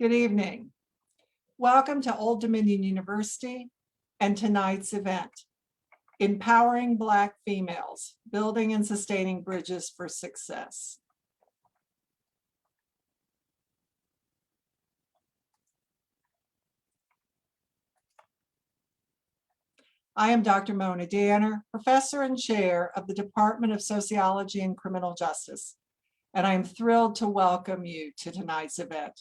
Good evening. Welcome to Old Dominion University and tonight's event, Empowering Black Females, Building and Sustaining Bridges for Success. I am Dr. Mona Danner, Professor and Chair of the Department of Sociology and Criminal Justice, and I am thrilled to welcome you to tonight's event.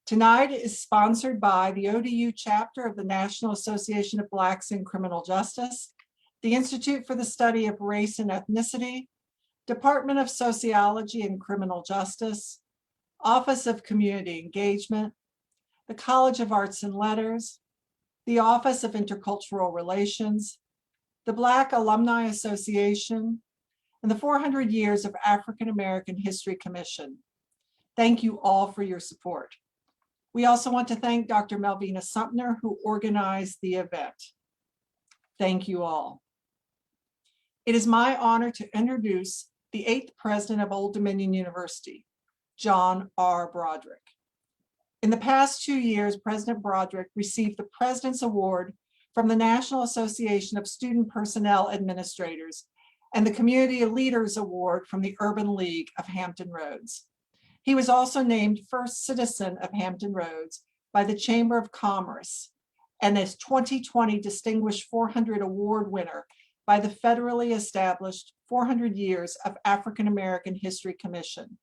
Tonight is sponsored by the ODU chapter of the National Association of Blacks in Criminal Justice, the Institute for the Study of Race and Ethnicity, Department of Sociology and Criminal Justice, Office of Community Engagement, the College of Arts and Letters, the Office of Intercultural Relations, the Black Alumni Association, and the 400 Years of African American History Commission. Thank you all for your support. We also want to thank Dr. Melvina Sumner, who organized the event. Thank you all. It is my honor to introduce the 8th president of Old Dominion University, John R. Broderick. In the past 2 years, President Broderick received the President's Award from the National Association of Student Personnel Administrators and the Community Leaders Award from the Urban League of Hampton Roads. He was also named First Citizen of Hampton Roads by the Chamber of Commerce and as 2020 Distinguished 400 Award winner by the federally established 400 Years of African American History Commission.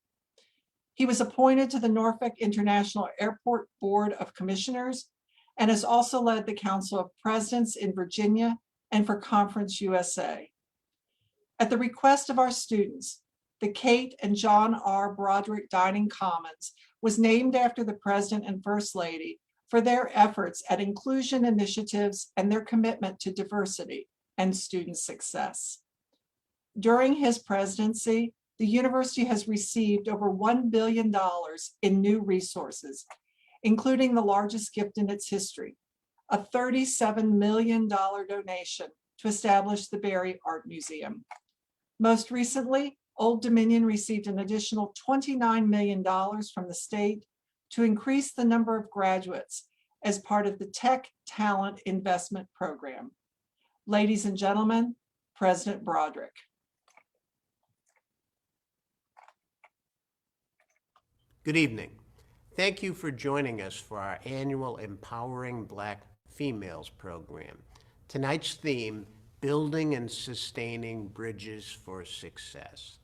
He was appointed to the Norfolk International Airport Board of Commissioners and has also led the Council of Presidents in Virginia and for Conference USA. At the request of our students, the Kate and John R. Broderick Dining Commons was named after the President and First Lady for their efforts at inclusion initiatives and their commitment to diversity and student success. During his presidency, the university has received over $1 billion in new resources, including the largest gift in its history, a $37 million donation to establish the Berry Art Museum. Most recently, Old Dominion received an additional $29 million from the state to increase the number of graduates as part of the Tech Talent Investment Program. Ladies and gentlemen, President Broderick. Good evening. Thank you for joining us for our annual Empowering Black Females program. Tonight's theme, Building and Sustaining Bridges for Success.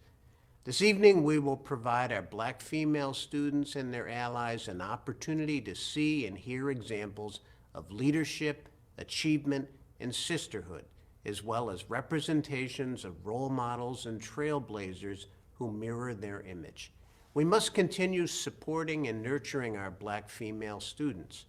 This evening, we will provide our Black female students and their allies an opportunity to see and hear examples of leadership, achievement, and sisterhood, as well as representations of role models and trailblazers who mirror their image. We must continue supporting and nurturing our Black female students.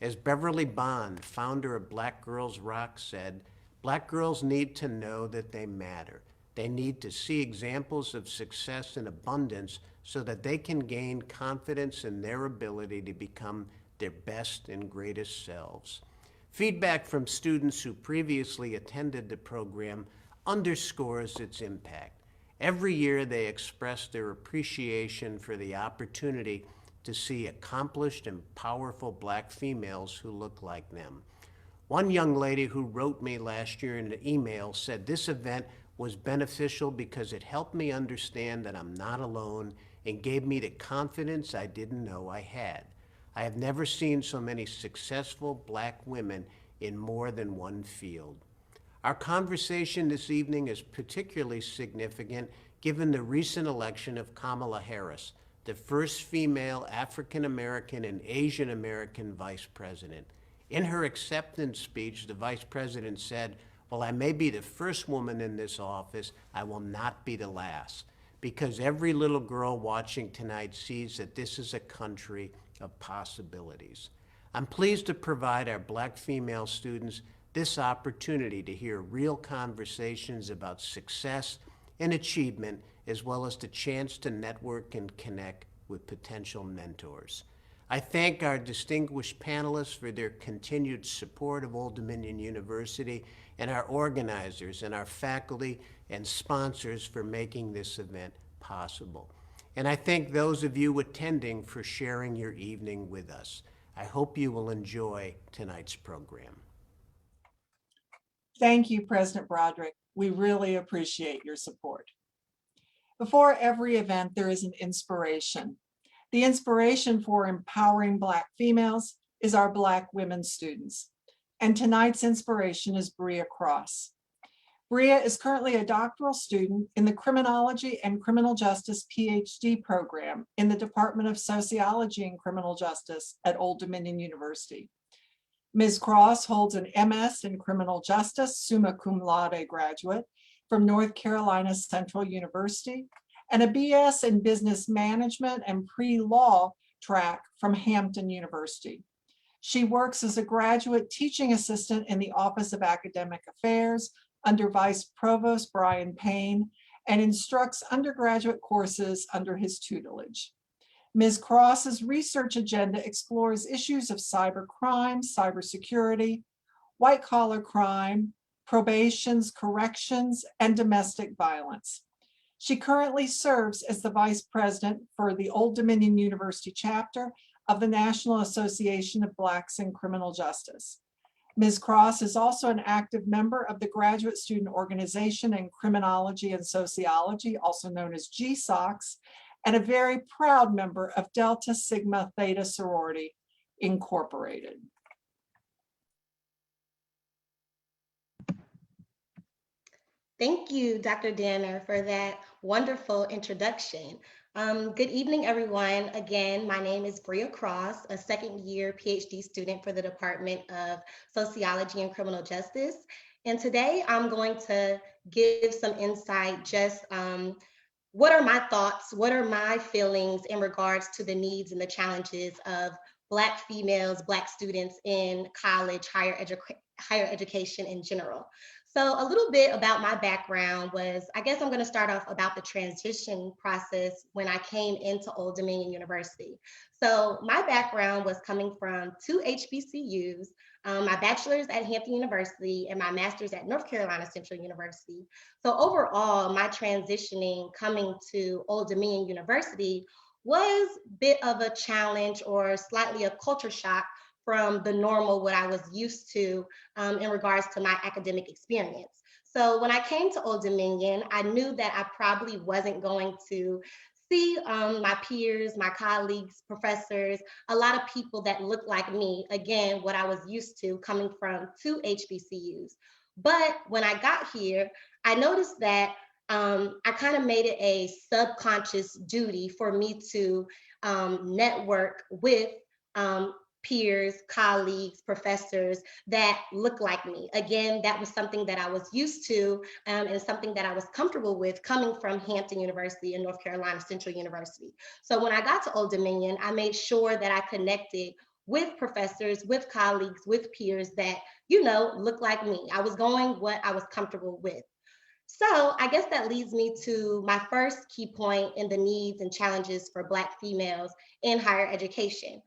As Beverly Bond, founder of Black Girls Rock, said, Black girls need to know that they matter. They need to see examples of success and abundance so that they can gain confidence in their ability to become their best and greatest selves. Feedback from students who previously attended the program underscores its impact. Every year they express their appreciation for the opportunity to see accomplished and powerful Black females who look like them. One young lady who wrote me last year in an email said this event was beneficial because it helped me understand that I'm not alone and gave me the confidence I didn't know I had. I have never seen so many successful Black women in more than one field. Our conversation this evening is particularly significant given the recent election of Kamala Harris, the first female African American and Asian American vice president. In her acceptance speech, the vice president said, "While I may be the first woman in this office, I will not be the last, because every little girl watching tonight sees that this is a country of possibilities." I'm pleased to provide our Black female students this opportunity to hear real conversations about success and achievement, as well as the chance to network and connect with potential mentors. I thank our distinguished panelists for their continued support of Old Dominion University and our organizers and our faculty and sponsors for making this event possible. And I thank those of you attending for sharing your evening with us. I hope you will enjoy tonight's program. Thank you, President Broderick. We really appreciate your support. Before every event, there is an inspiration. The inspiration for empowering Black females is our Black women students. And tonight's inspiration is Bria Cross. Bria is currently a doctoral student in the Criminology and Criminal Justice PhD program in the Department of Sociology and Criminal Justice at Old Dominion University. Ms. Cross holds an MS in Criminal Justice, summa cum laude graduate from North Carolina Central University, and a BS in Business Management and Pre-Law track from Hampton University. She works as a graduate teaching assistant in the Office of Academic Affairs under Vice Provost Brian Payne and instructs undergraduate courses under his tutelage. Ms. Cross's research agenda explores issues of cybercrime, cybersecurity, white-collar crime, probations, corrections, and domestic violence. She currently serves as the vice president for the Old Dominion University chapter of the National Association of Blacks in Criminal Justice. Ms. Cross is also an active member of the Graduate Student Organization in Criminology and Sociology, also known as GSOCS, and a very proud member of Delta Sigma Theta Sorority Incorporated. Thank you, Dr. Danner, for that wonderful introduction. Good evening, everyone. Again, my name is Bria Cross, a second-year PhD student for the Department of Sociology and Criminal Justice. And today I'm going to give some insight, just what are my thoughts, what are my feelings in regards to the needs and the challenges of Black females, Black students in college, higher education in general. So a little bit about my background was, I guess I'm going to start off about the transition process when I came into Old Dominion University. So my background was coming from two HBCUs, my bachelor's at Hampton University and my master's at North Carolina Central University. So overall, my transitioning coming to Old Dominion University was a bit of a challenge or slightly a culture shock from the normal, what I was used to in regards to my academic experience. So when I came to Old Dominion, I knew that I probably wasn't going to see my peers, my colleagues, professors, a lot of people that look like me, again, what I was used to coming from two HBCUs. But when I got here, I noticed that I kind of made it a subconscious duty for me to network with peers, colleagues, professors that look like me. Again, that was something that I was used to and something that I was comfortable with coming from Hampton University and North Carolina Central University. So when I got to Old Dominion, I made sure that I connected with professors, with colleagues, with peers that, you know, look like me. I was going what I was comfortable with. So I guess that leads me to my first key point in the needs and challenges for Black females in higher education.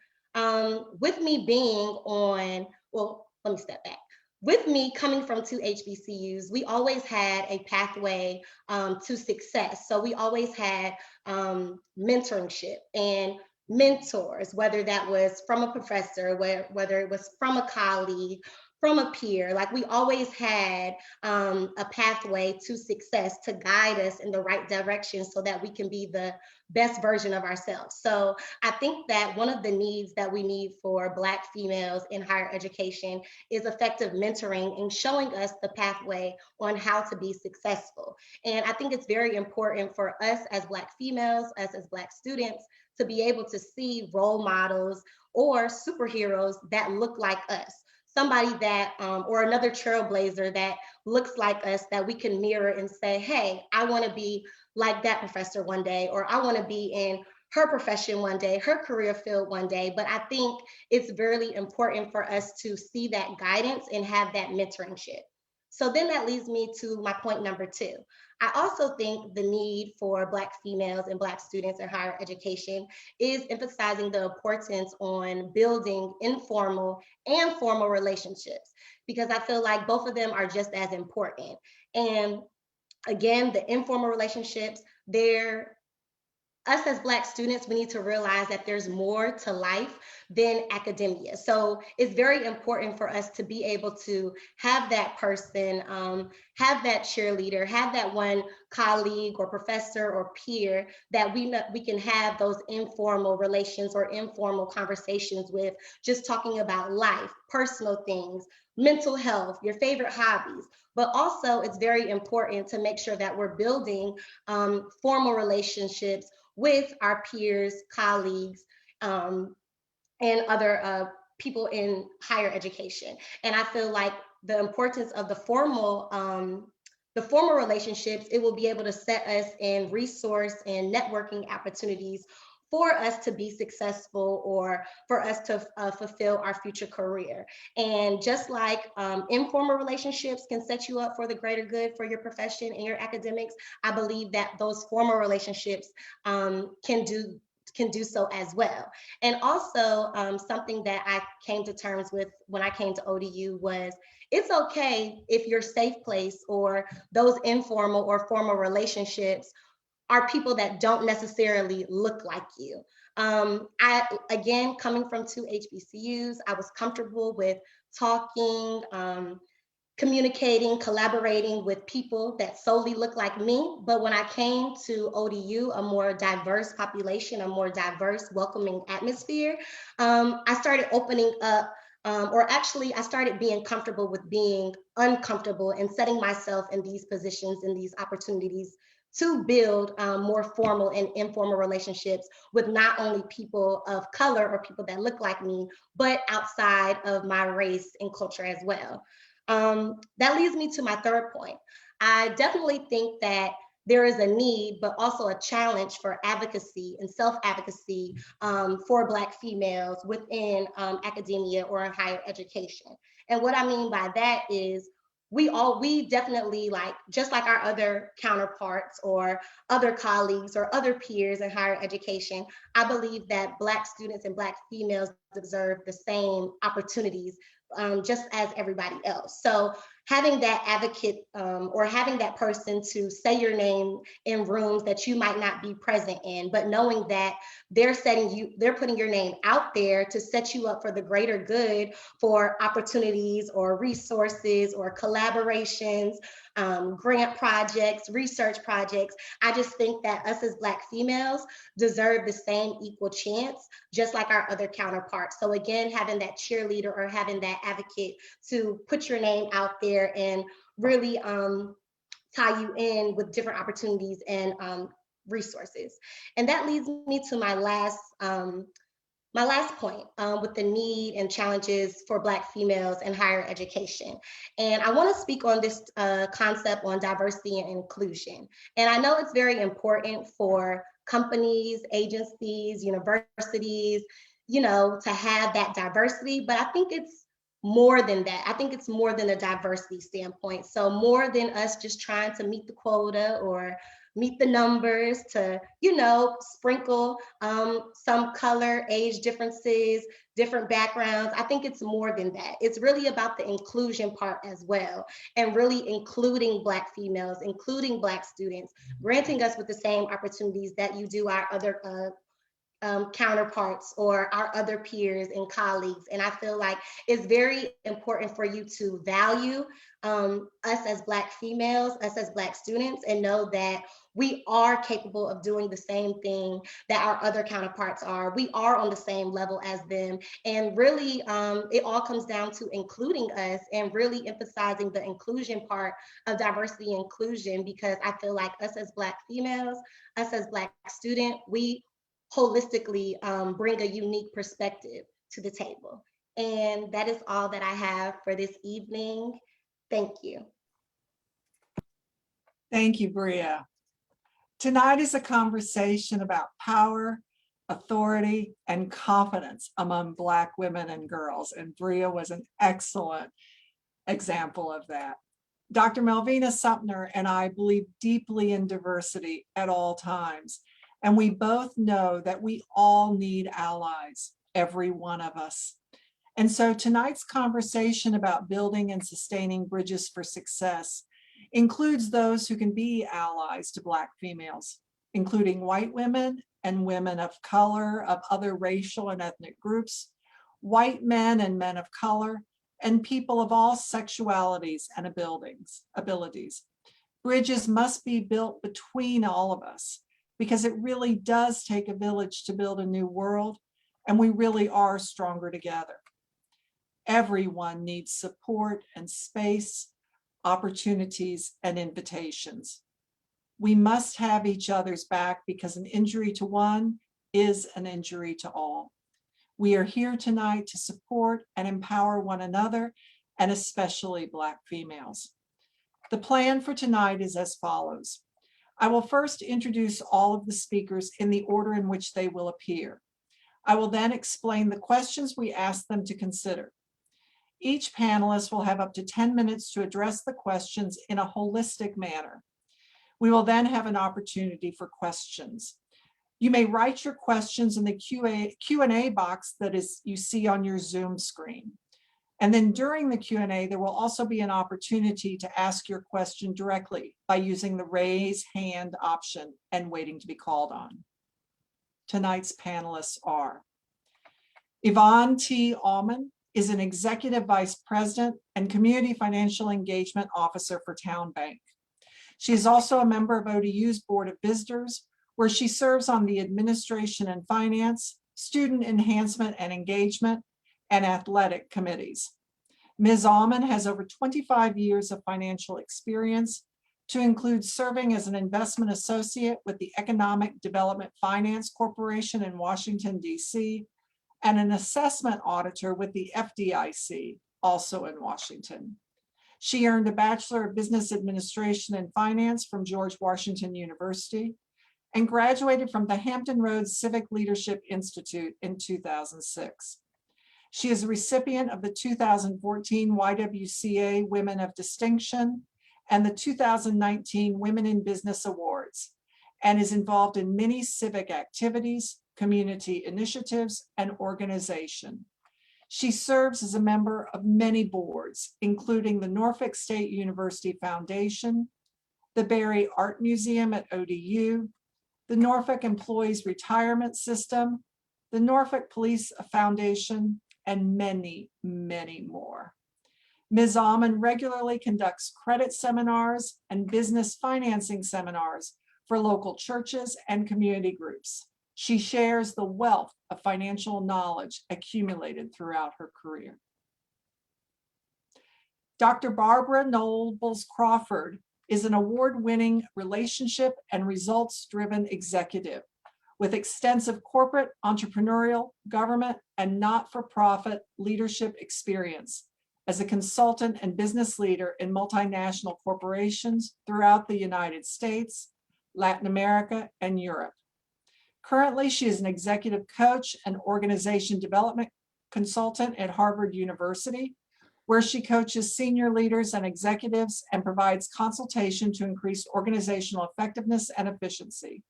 With me being on, well, let me step back. With me coming from two HBCUs, we always had a pathway to success. So we always had mentorship and mentors, whether that was from a professor, whether it was from a colleague, from a peer. Like we always had a pathway to success to guide us in the right direction so that we can be the best version of ourselves. So I think that one of the needs that we need for Black females in higher education is effective mentoring and showing us the pathway on how to be successful. And I think it's very important for us as Black females, us as Black students, to be able to see role models or superheroes that look like us. Somebody that, or another trailblazer that looks like us that we can mirror and say, hey, I want to be like that professor one day, or I want to be in her profession one day, her career field one day. But I think it's very important for us to see that guidance and have that mentorship. So then that leads me to my point number two. I also think the need for Black females and Black students in higher education is emphasizing the importance on building informal and formal relationships, because I feel like both of them are just as important. And again, the informal relationships, they're us as Black students, we need to realize that there's more to life than academia. So it's very important for us to be able to have that person, have that cheerleader, have that one colleague or professor or peer that we can have those informal relations or informal conversations with, just talking about life, personal things, mental health, your favorite hobbies. But also, it's very important to make sure that we're building formal relationships with our peers, colleagues, and other people in higher education. And I feel like the importance of the formal relationships, it will be able to set us in resource and networking opportunities for us to be successful or for us to fulfill our future career. And just like informal relationships can set you up for the greater good for your profession and your academics, I believe that those formal relationships can do so as well. And also, something that I came to terms with when I came to ODU was it's okay if your safe place or those informal or formal relationships are people that don't necessarily look like you. Again, coming from two HBCUs, I was comfortable with talking, communicating, collaborating with people that solely look like me. But when I came to ODU, a more diverse population, a more diverse, welcoming atmosphere, I started opening up, or actually, I started being comfortable with being uncomfortable and setting myself in these positions, in these opportunities to build more formal and informal relationships with not only people of color or people that look like me, but outside of my race and culture as well. That leads me to my third point. I definitely think that there is a need, but also a challenge for advocacy and self-advocacy for Black females within academia or in higher education. And what I mean by that is we definitely, like, just like our other counterparts or other colleagues or other peers in higher education, I believe that Black students and Black females deserve the same opportunities just as everybody else. So having that advocate or having that person to say your name in rooms that you might not be present in, but knowing that they're putting your name out there to set you up for the greater good, for opportunities or resources or collaborations, grant projects, research projects. I just think that us as Black females deserve the same equal chance, just like our other counterparts. So again, having that cheerleader or having that advocate to put your name out there and really tie you in with different opportunities and resources. And that leads me to my last point with the need and challenges for Black females in higher education. And I want to speak on this concept on diversity and inclusion. And I know it's very important for companies, agencies, universities, to have that diversity, but I think it's more than that. I think it's more than a diversity standpoint. So more than us just trying to meet the quota or meet the numbers to, sprinkle some color, age differences, different backgrounds. I think it's more than that. It's really about the inclusion part as well, and really including Black females, including Black students, granting us with the same opportunities that you do our other counterparts or our other peers and colleagues. And I feel like it's very important for you to value us as Black females, us as Black students, and know that we are capable of doing the same thing that our other counterparts are. We are on the same level as them. And really, it all comes down to including us and really emphasizing the inclusion part of diversity and inclusion, because I feel like us as Black females, us as Black students, we holistically bring a unique perspective to the table. And that is all that I have for this evening. Thank you. Thank you, Bria. Tonight is a conversation about power, authority, and confidence among Black women and girls, and Bria was an excellent example of that. Dr. Melvina Sumpner and I believe deeply in diversity at all times, and we both know that we all need allies, every one of us. And so tonight's conversation about building and sustaining bridges for success includes those who can be allies to Black females. including white women and women of color, of other racial and ethnic groups, white men and men of color, and people of all sexualities and abilities. Bridges must be built between all of us because it really does take a village to build a new world, and we really are stronger together. Everyone needs support and space, opportunities, and invitations. We must have each other's back because an injury to one is an injury to all. We are here tonight to support and empower one another, and especially Black females. The plan for tonight is as follows. I will first introduce all of the speakers in the order in which they will appear. I will then explain the questions we ask them to consider. Each panelist will have up to 10 minutes to address the questions in a holistic manner. We will then have an opportunity for questions. You may write your questions in the Q&A box that you see on your Zoom screen. And then during the Q&A, there will also be an opportunity to ask your question directly by using the raise hand option and waiting to be called on. Tonight's panelists are Yvonne T. Allman is an Executive Vice President and Community Financial Engagement Officer for Town Bank. She is also a member of ODU's Board of Visitors, where she serves on the Administration and Finance, Student Enhancement and Engagement, and Athletic Committees. Ms. Allman has over 25 years of financial experience, to include serving as an investment associate with the Economic Development Finance Corporation in Washington, D.C., and an assessment auditor with the FDIC, also in Washington. She earned a Bachelor of Business Administration and Finance from George Washington University and graduated from the Hampton Roads Civic Leadership Institute in 2006. She is a recipient of the 2014 YWCA Women of Distinction and the 2019 Women in Business Awards, and is involved in many civic activities, community initiatives, and organization. She serves as a member of many boards, including the Norfolk State University Foundation, the Barry Art Museum at ODU, the Norfolk Employees Retirement System, the Norfolk Police Foundation, and many, many more. Ms. Allman regularly conducts credit seminars and business financing seminars for local churches and community groups. She shares the wealth of financial knowledge accumulated throughout her career. Dr. Barbara Nobles Crawford is an award-winning relationship and results-driven executive with extensive corporate, entrepreneurial, government, and not-for-profit leadership experience as a consultant and business leader in multinational corporations throughout the United States, Latin America, and Europe. Currently, she is an executive coach and organization development consultant at Harvard University, where she coaches senior leaders and executives and provides consultation to increase organizational effectiveness and efficiency.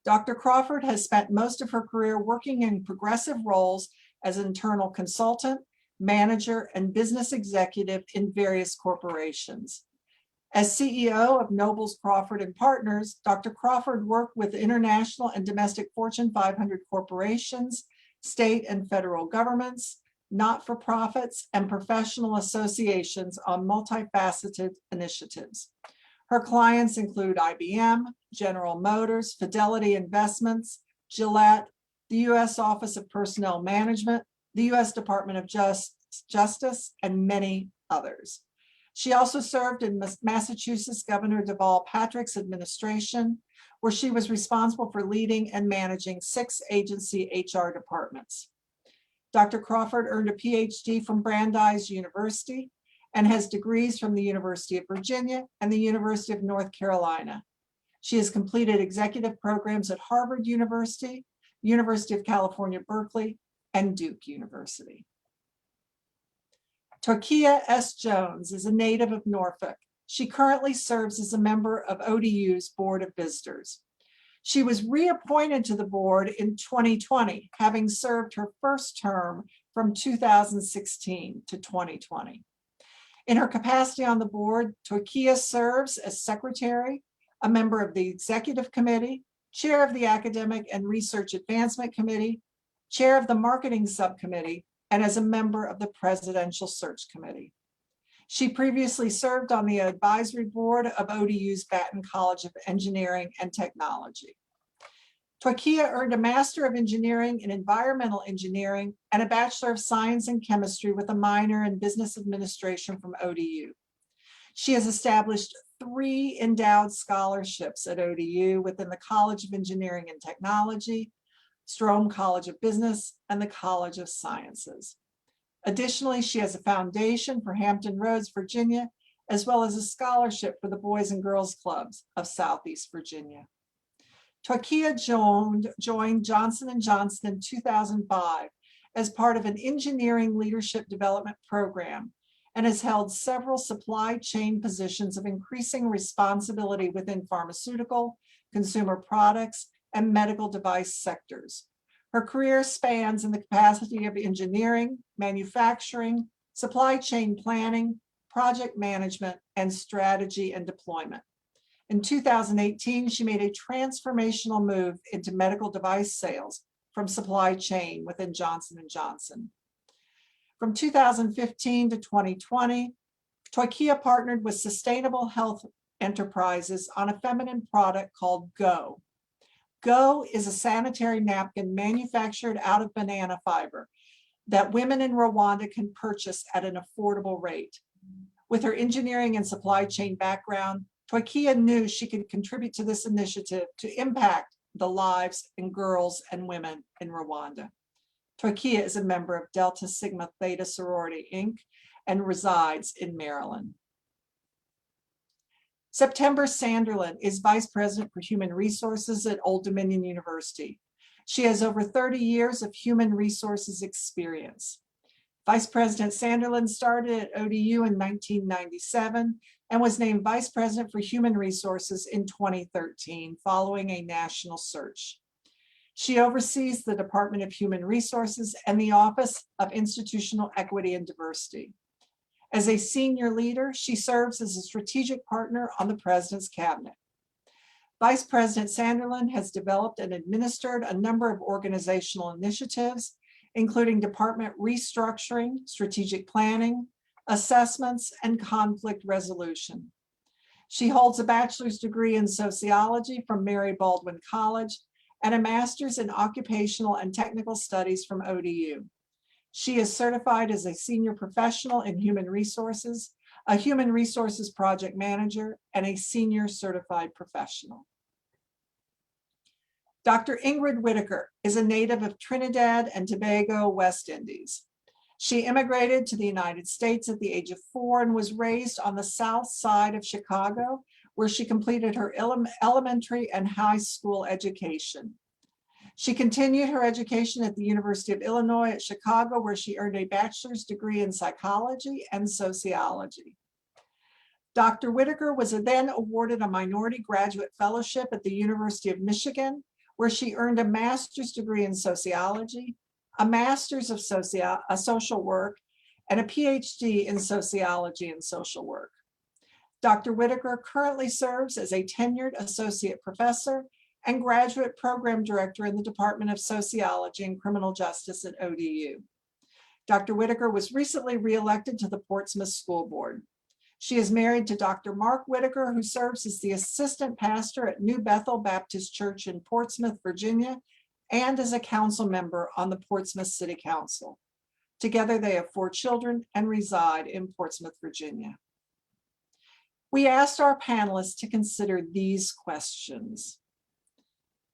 Dr. Crawford has spent most of her career working in progressive roles as an internal consultant, manager, and business executive in various corporations. As CEO of Nobles Crawford and Partners, Dr. Crawford worked with international and domestic Fortune 500 corporations, state and federal governments, not-for-profits, and professional associations on multifaceted initiatives. Her clients include IBM, General Motors, Fidelity Investments, Gillette, the U.S. Office of Personnel Management, the U.S. Department of Justice, and many others. She also served in Massachusetts Governor Deval Patrick's administration, where she was responsible for leading and managing 6 agency HR departments. Dr. Crawford earned a PhD from Brandeis University and has degrees from the University of Virginia and the University of North Carolina. She has completed executive programs at Harvard University, University of California, Berkeley, and Duke University. Torquia S. Jones is a native of Norfolk. She currently serves as a member of ODU's Board of Visitors. She was reappointed to the board in 2020, having served her first term from 2016 to 2020. In her capacity on the board, Torquia serves as secretary a member of the Executive Committee, Chair of the Academic and Research Advancement Committee, Chair of the Marketing Subcommittee, and as a member of the Presidential Search Committee. She previously served on the advisory board of ODU's Baton College of Engineering and Technology. Twakia earned a Master of Engineering in Environmental Engineering and a Bachelor of Science in Chemistry with a minor in Business Administration from ODU. She has established 3 endowed scholarships at ODU within the College of Engineering and Technology, Strome College of Business, and the College of Sciences. Additionally, she has a foundation for Hampton Roads, Virginia, as well as a scholarship for the Boys and Girls Clubs of Southeast Virginia. Twakia joined Johnson & Johnson in 2005 as part of an engineering leadership development program and has held several supply chain positions of increasing responsibility within pharmaceutical, consumer products, and medical device sectors. Her career spans in the capacity of engineering, manufacturing, supply chain planning, project management, and strategy and deployment. In 2018, she made a transformational move into medical device sales from supply chain within Johnson & Johnson. From 2015 to 2020, Twakia partnered with Sustainable Health Enterprises on a feminine product called Go. Go is a sanitary napkin manufactured out of banana fiber that women in Rwanda can purchase at an affordable rate. With her engineering and supply chain background, Twakia knew she could contribute to this initiative to impact the lives of girls and women in Rwanda. Twakia is a member of Delta Sigma Theta Sorority, Inc., and resides in Maryland. September Sanderlin is Vice President for Human Resources at Old Dominion University. She has over 30 years of human resources experience. Vice President Sanderlin started at ODU in 1997 and was named Vice President for Human Resources in 2013 following a national search. She oversees the Department of Human Resources and the Office of Institutional Equity and Diversity. As a senior leader, she serves as a strategic partner on the President's Cabinet. Vice President Sanderlin has developed and administered a number of organizational initiatives, including department restructuring, strategic planning, assessments, and conflict resolution. She holds a bachelor's degree in sociology from Mary Baldwin College and a master's in occupational and technical studies from ODU. She is certified as a senior professional in human resources, a human resources project manager, and a senior certified professional. Dr. Ingrid Whitaker is a native of Trinidad and Tobago, West Indies. She immigrated to the United States at the age of 4 and was raised on the south side of Chicago, where she completed her elementary and high school education. She continued her education at the University of Illinois at Chicago, where she earned a bachelor's degree in psychology and sociology. Dr. Whitaker was then awarded a minority graduate fellowship at the University of Michigan, where she earned a master's degree in sociology, a master's of social work, and a PhD in sociology and social work. Dr. Whitaker currently serves as a tenured associate professor and graduate program director in the Department of Sociology and Criminal Justice at ODU. Dr. Whitaker was recently reelected to the Portsmouth School Board. She is married to Dr. Mark Whitaker, who serves as the assistant pastor at New Bethel Baptist Church in Portsmouth, Virginia, and as a council member on the Portsmouth City Council. Together, they have 4 children and reside in Portsmouth, Virginia. We asked our panelists to consider these questions.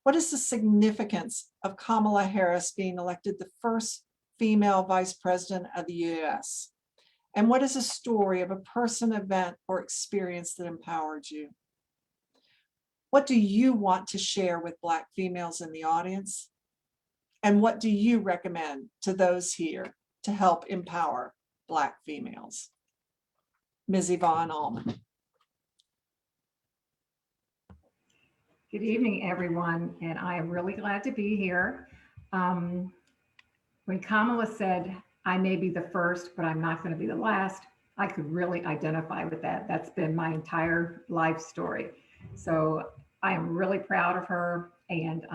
What is the significance of Kamala Harris being elected the first female vice president of the US? And what is a story of a person, event, or experience that empowered you? What do you want to share with Black females in the audience? And what do you recommend to those here to help empower Black females? Ms. Yvonne Allman. Good evening, everyone, and I am really glad to be here. When Kamala said, I may be the first, but I'm not going to be the last, I could really identify with that. That's been my entire life story. So I am really proud of her, and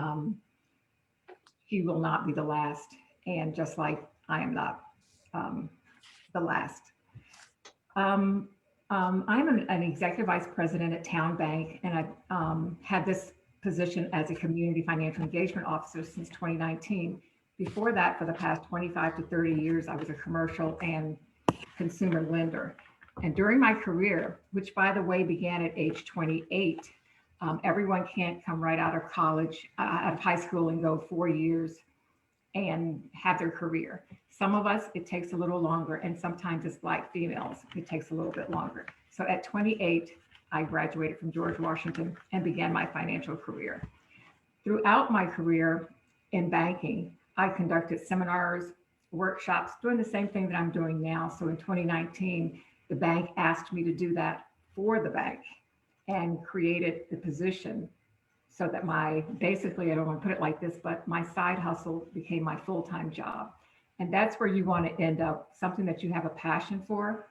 she will not be the last. And just like I am not um, the last. Um, I'm an executive vice president at Town Bank, and I've had this position as a community financial engagement officer since 2019. Before that, for the past 25 to 30 years, I was a commercial and consumer lender. And during my career, which by the way began at age 28, everyone can't come right out of college, out of high school and go 4 years and have their career. Some of us, it takes a little longer, and sometimes it's Black females, it takes a little bit longer. So at 28, I graduated from George Washington and began my financial career. Throughout my career in banking, I conducted seminars, workshops, doing the same thing that I'm doing now. So in 2019, the bank asked me to do that for the bank and created the position so that basically, I don't want to put it like this, but my side hustle became my full-time job. And that's where you want to end up. Something that you have a passion for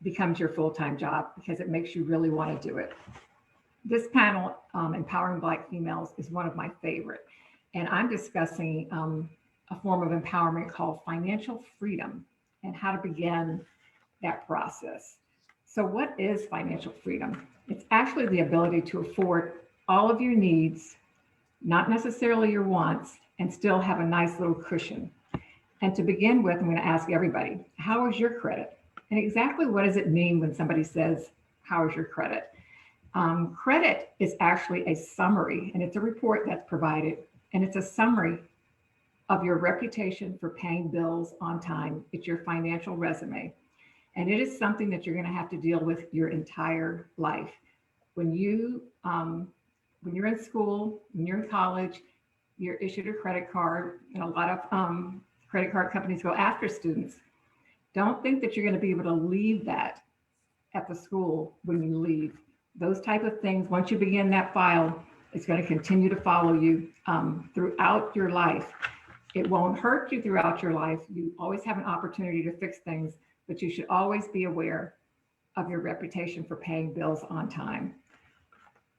becomes your full-time job because it makes you really want to do it. This panel, Empowering Black Females, is one of my favorite. And I'm discussing a form of empowerment called financial freedom and how to begin that process. So what is financial freedom? It's actually the ability to afford all of your needs, not necessarily your wants, and still have a nice little cushion. And to begin with, I'm going to ask everybody, how is your credit? And exactly what does it mean when somebody says, how is your credit? Credit is actually a summary, and it's a report that's provided, and it's a summary of your reputation for paying bills on time. It's your financial resume. And it is something that you're going to have to deal with your entire life. When you're in school, when you're in college, you're issued a credit card, and a lot of credit card companies go after students. Don't think that you're going to be able to leave that at the school when you leave. Those type of things, once you begin that file, it's going to continue to follow you throughout your life. It won't hurt you throughout your life. You always have an opportunity to fix things, but you should always be aware of your reputation for paying bills on time.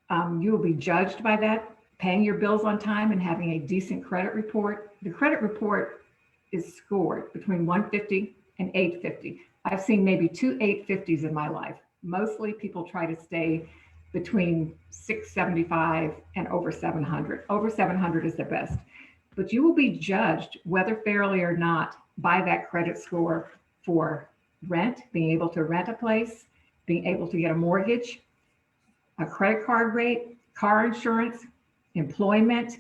You will be judged by that, paying your bills on time and having a decent credit report. The credit report is scored between 150 and 850. I've seen maybe 2 850s in my life. Mostly people try to stay between 675 and over 700. Over 700 is the best. But you will be judged, whether fairly or not, by that credit score for rent, being able to rent a place, being able to get a mortgage, a credit card rate, car insurance, employment,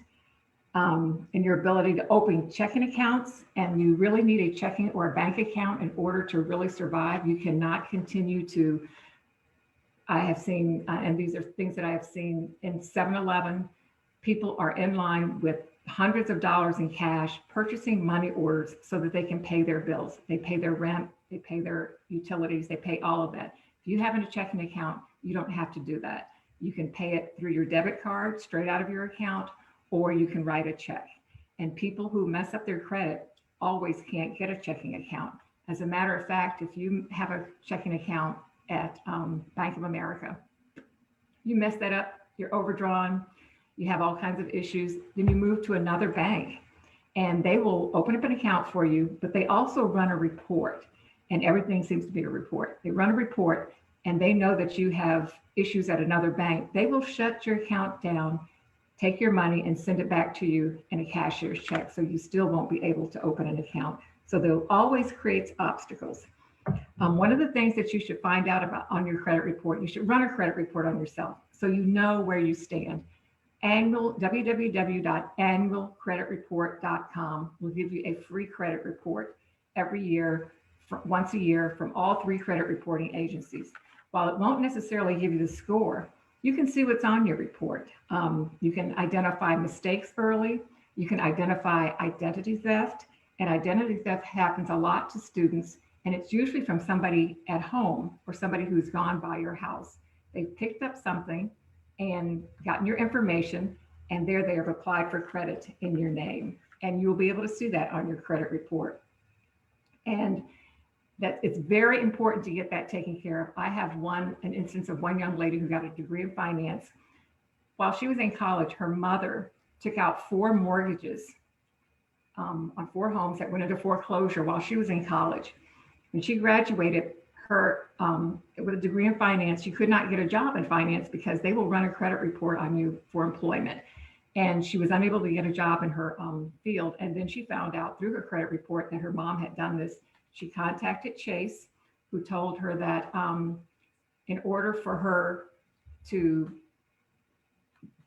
and your ability to open checking accounts. And you really need a checking or a bank account in order to really survive. You cannot continue to, I have seen, and these are things that I have seen in 7-Eleven, people are in line with hundreds of dollars in cash, purchasing money orders so that they can pay their bills. They pay their rent, they pay their utilities, they pay all of that. If you have a checking account, you don't have to do that. You can pay it through your debit card straight out of your account, or you can write a check. And people who mess up their credit always can't get a checking account. As a matter of fact, if you have a checking account at Bank of America, you mess that up, you're overdrawn, you have all kinds of issues, then you move to another bank and they will open up an account for you, but they also run a report, and everything seems to be a report. They run a report and they know that you have issues at another bank. They will shut your account down, take your money and send it back to you in a cashier's check. So you still won't be able to open an account. So they'll always create obstacles. One of the things that you should find out about on your credit report, you should run a credit report on yourself so you know where you stand. www.annualcreditreport.com will give you a free credit report every year, once a year, from all 3 credit reporting agencies. While it won't necessarily give you the score, you can see what's on your report. You can identify mistakes early. You can identify identity theft, and identity theft happens a lot to students, and it's usually from somebody at home or somebody who's gone by your house. They've picked up something and gotten your information, and there they have applied for credit in your name. And you'll be able to see that on your credit report. And that it's very important to get that taken care of. I have an instance of one young lady who got a degree in finance. While she was in college, her mother took out 4 mortgages on 4 homes that went into foreclosure while she was in college. When she graduated, her with a degree in finance, she could not get a job in finance because they will run a credit report on you for employment. And she was unable to get a job in her field. And then she found out through her credit report that her mom had done this. She contacted Chase, who told her that in order for her to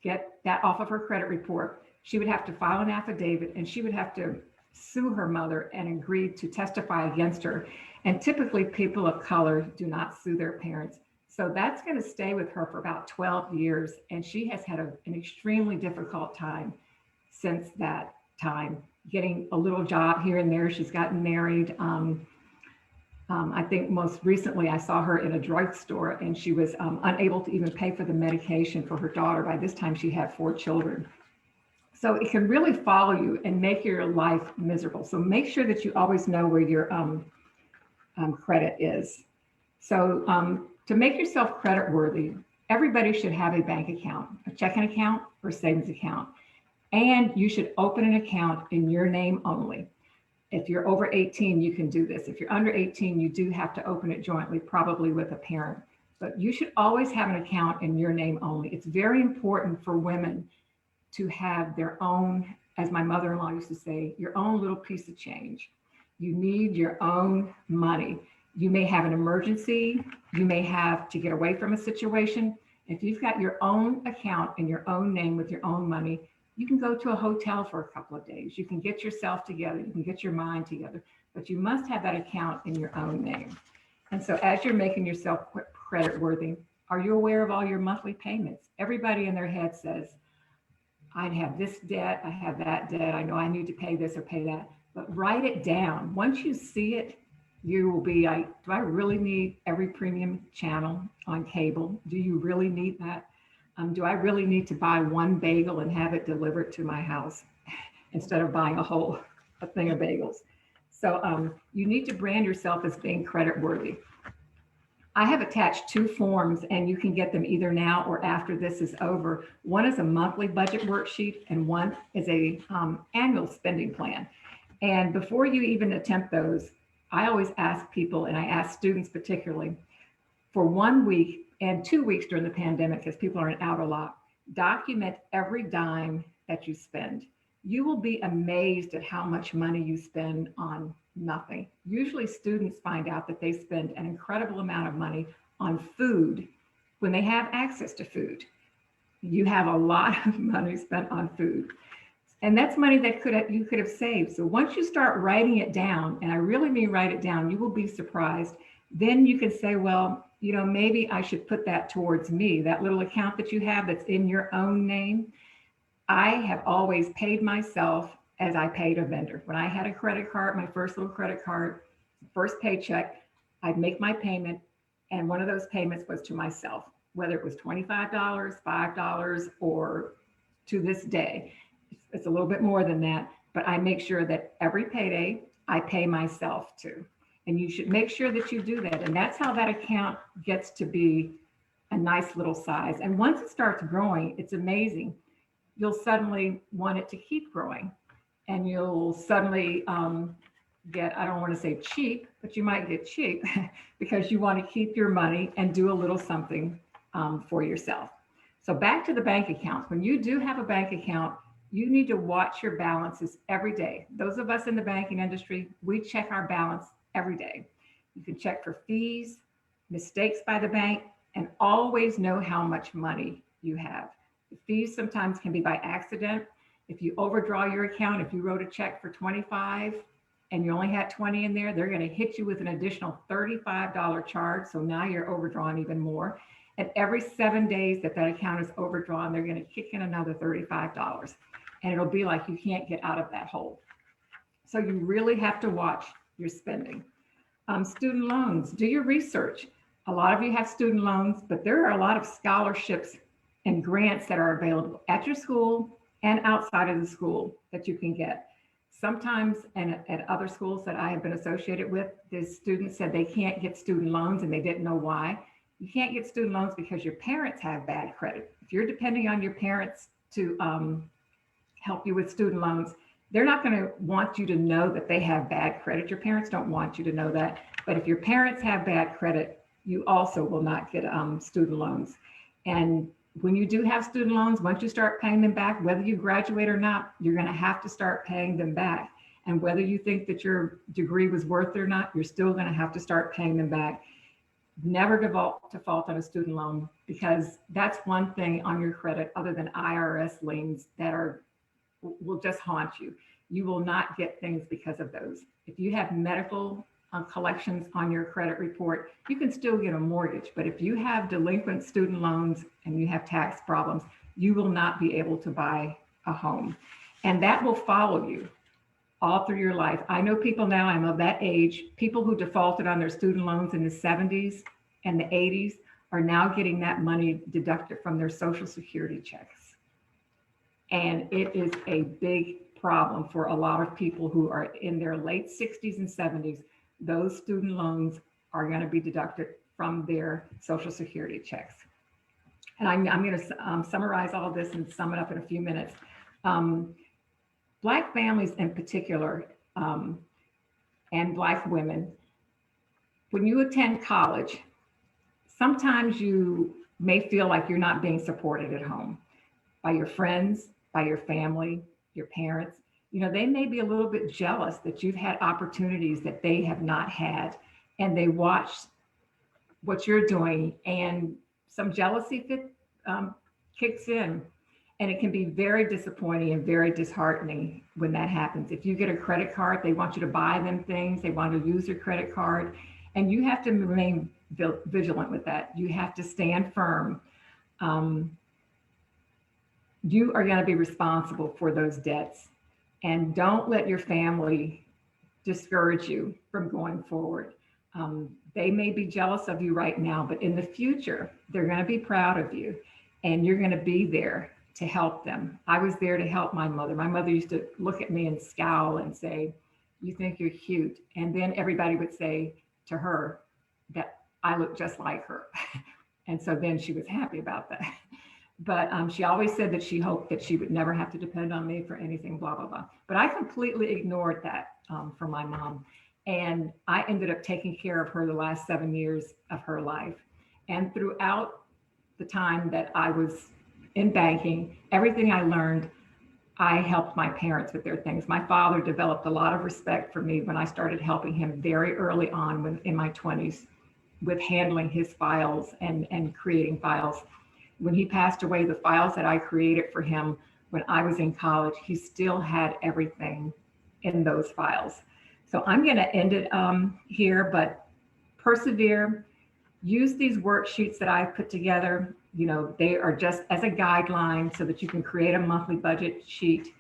get that off of her credit report, she would have to file an affidavit and she would have to sue her mother and agree to testify against her. And typically people of color do not sue their parents. So that's going to stay with her for about 12 years. And she has had an extremely difficult time since that time, getting a little job here and there. She's gotten married. I think most recently I saw her in a drugstore and she was unable to even pay for the medication for her daughter. By this time she had 4 children. So it can really follow you and make your life miserable. So make sure that you always know where your credit is. So to make yourself credit worthy, everybody should have a bank account, a checking account or savings account. And you should open an account in your name only. If you're over 18, you can do this. If you're under 18, you do have to open it jointly, probably with a parent. But you should always have an account in your name only. It's very important for women to have their own, as my mother-in-law used to say, your own little piece of change. You need your own money. You may have an emergency. You may have to get away from a situation. If you've got your own account in your own name with your own money, you can go to a hotel for a couple of days. You can get yourself together. You can get your mind together, but you must have that account in your own name. And so as you're making yourself credit worthy, are you aware of all your monthly payments? Everybody in their head says, I have this debt, I have that debt, I know I need to pay this or pay that, but write it down. Once you see it, you will be like, do I really need every premium channel on cable? Do you really need that? Do I really need to buy one bagel and have it delivered to my house instead of buying a thing of bagels? So you need to brand yourself as being credit worthy. I have attached 2 forms and you can get them either now or after this is over. One is a monthly budget worksheet and one is a annual spending plan. And before you even attempt those, I always ask people, and I ask students particularly, for 1 week and 2 weeks during the pandemic, because people aren't out a lot, document every dime that you spend. You will be amazed at how much money you spend on nothing. Usually students find out that they spend an incredible amount of money on food when they have access to food. You have a lot of money spent on food. And that's money that you could have saved. So once you start writing it down, and I really mean write it down, you will be surprised. Then you can say, well, you know, maybe I should put that towards me, that little account that you have that's in your own name. I have always paid myself as I paid a vendor. When I had a credit card, my first little credit card, first paycheck, I'd make my payment. And one of those payments was to myself, whether it was $25, $5, or to this day. It's a little bit more than that, but I make sure that every payday I pay myself too. And you should make sure that you do that. And that's how that account gets to be a nice little size. And once it starts growing, it's amazing. You'll suddenly want it to keep growing. And you'll suddenly get, I don't want to say cheap, but you might get cheap because you want to keep your money and do a little something for yourself. So back to the bank account. When you do have a bank account, you need to watch your balances every day. Those of us in the banking industry, we check our balance every day. You can check for fees, mistakes by the bank, and always know how much money you have. The fees sometimes can be by accident. If you overdraw your account, if you wrote a check for 25 and you only had 20 in there, they're going to hit you with an additional $35 charge. So now you're overdrawn even more. And every 7 days that account is overdrawn, they're going to kick in another $35. And it'll be like you can't get out of that hole. So you really have to watch your spending. Student loans, do your research. A lot of you have student loans, but there are a lot of scholarships and grants that are available at your school and outside of the school that you can get. sometimes, and at other schools that I have been associated with, the students said they can't get student loans and they didn't know why. You can't get student loans because your parents have bad credit. If you're depending on your parents to help you with student loans, they're not going to want you to know that they have bad credit. Your parents don't want you to know that. But if your parents have bad credit, you also will not get student loans. And when you do have student loans, once you start paying them back, whether you graduate or not, you're going to have to start paying them back. And whether you think that your degree was worth it or not, you're still going to have to start paying them back. Never default on a student loan, because that's one thing on your credit other than IRS liens that will just haunt you. You will not get things because of those. If you have medical collections on your credit report, you can still get a mortgage. But if you have delinquent student loans and you have tax problems, you will not be able to buy a home. And that will follow you all through your life. I know people now, I'm of that age, people who defaulted on their student loans in the 70s and the 80s are now getting that money deducted from their Social Security checks. And it is a big problem for a lot of people who are in their late 60s and 70s. Those student loans are going to be deducted from their Social Security checks. And I'm going to summarize all of this and sum it up in a few minutes. Black families in particular, and Black women, when you attend college, sometimes you may feel like you're not being supported at home by your friends, by your family, your parents. You know, they may be a little bit jealous that you've had opportunities that they have not had, and they watch what you're doing, and some jealousy kicks in. And it can be very disappointing and very disheartening when that happens. If you get a credit card, they want you to buy them things, they want to use your credit card, and you have to remain vigilant with that. You have to stand firm. You are going to be responsible for those debts, and don't let your family discourage you from going forward. They may be jealous of you right now, but in the future, they're going to be proud of you, and you're going to be there to help them. I was there to help my mother. My mother used to look at me and scowl and say, "You think you're cute." And then everybody would say to her that I look just like her. And so then she was happy about that. But she always said that she hoped that she would never have to depend on me for anything, blah, blah, blah. But I completely ignored that for my mom. And I ended up taking care of her the last 7 years of her life. And throughout the time that I was in banking, everything I learned, I helped my parents with their things. My father developed a lot of respect for me when I started helping him very early on in my 20s with handling his files and creating files. When he passed away, the files that I created for him when I was in college, he still had everything in those files. So I'm going to end it here, but persevere. Use these worksheets that I've put together. You know, they are just as a guideline so that you can create a monthly budget sheet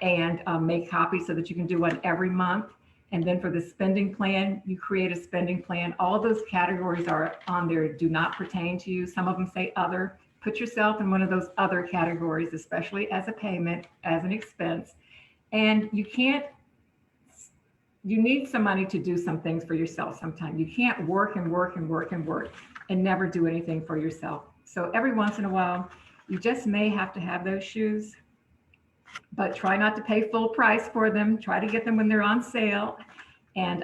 and make copies so that you can do one every month. And then for the spending plan, you create a spending plan. All of those categories are on there, do not pertain to you. Some of them say other. Put yourself in one of those other categories, especially as a payment, as an expense. And you need some money to do some things for yourself sometimes. You can't work and work and work and work and never do anything for yourself. So every once in a while, you just may have to have those shoes, but try not to pay full price for them. Try to get them when they're on sale, and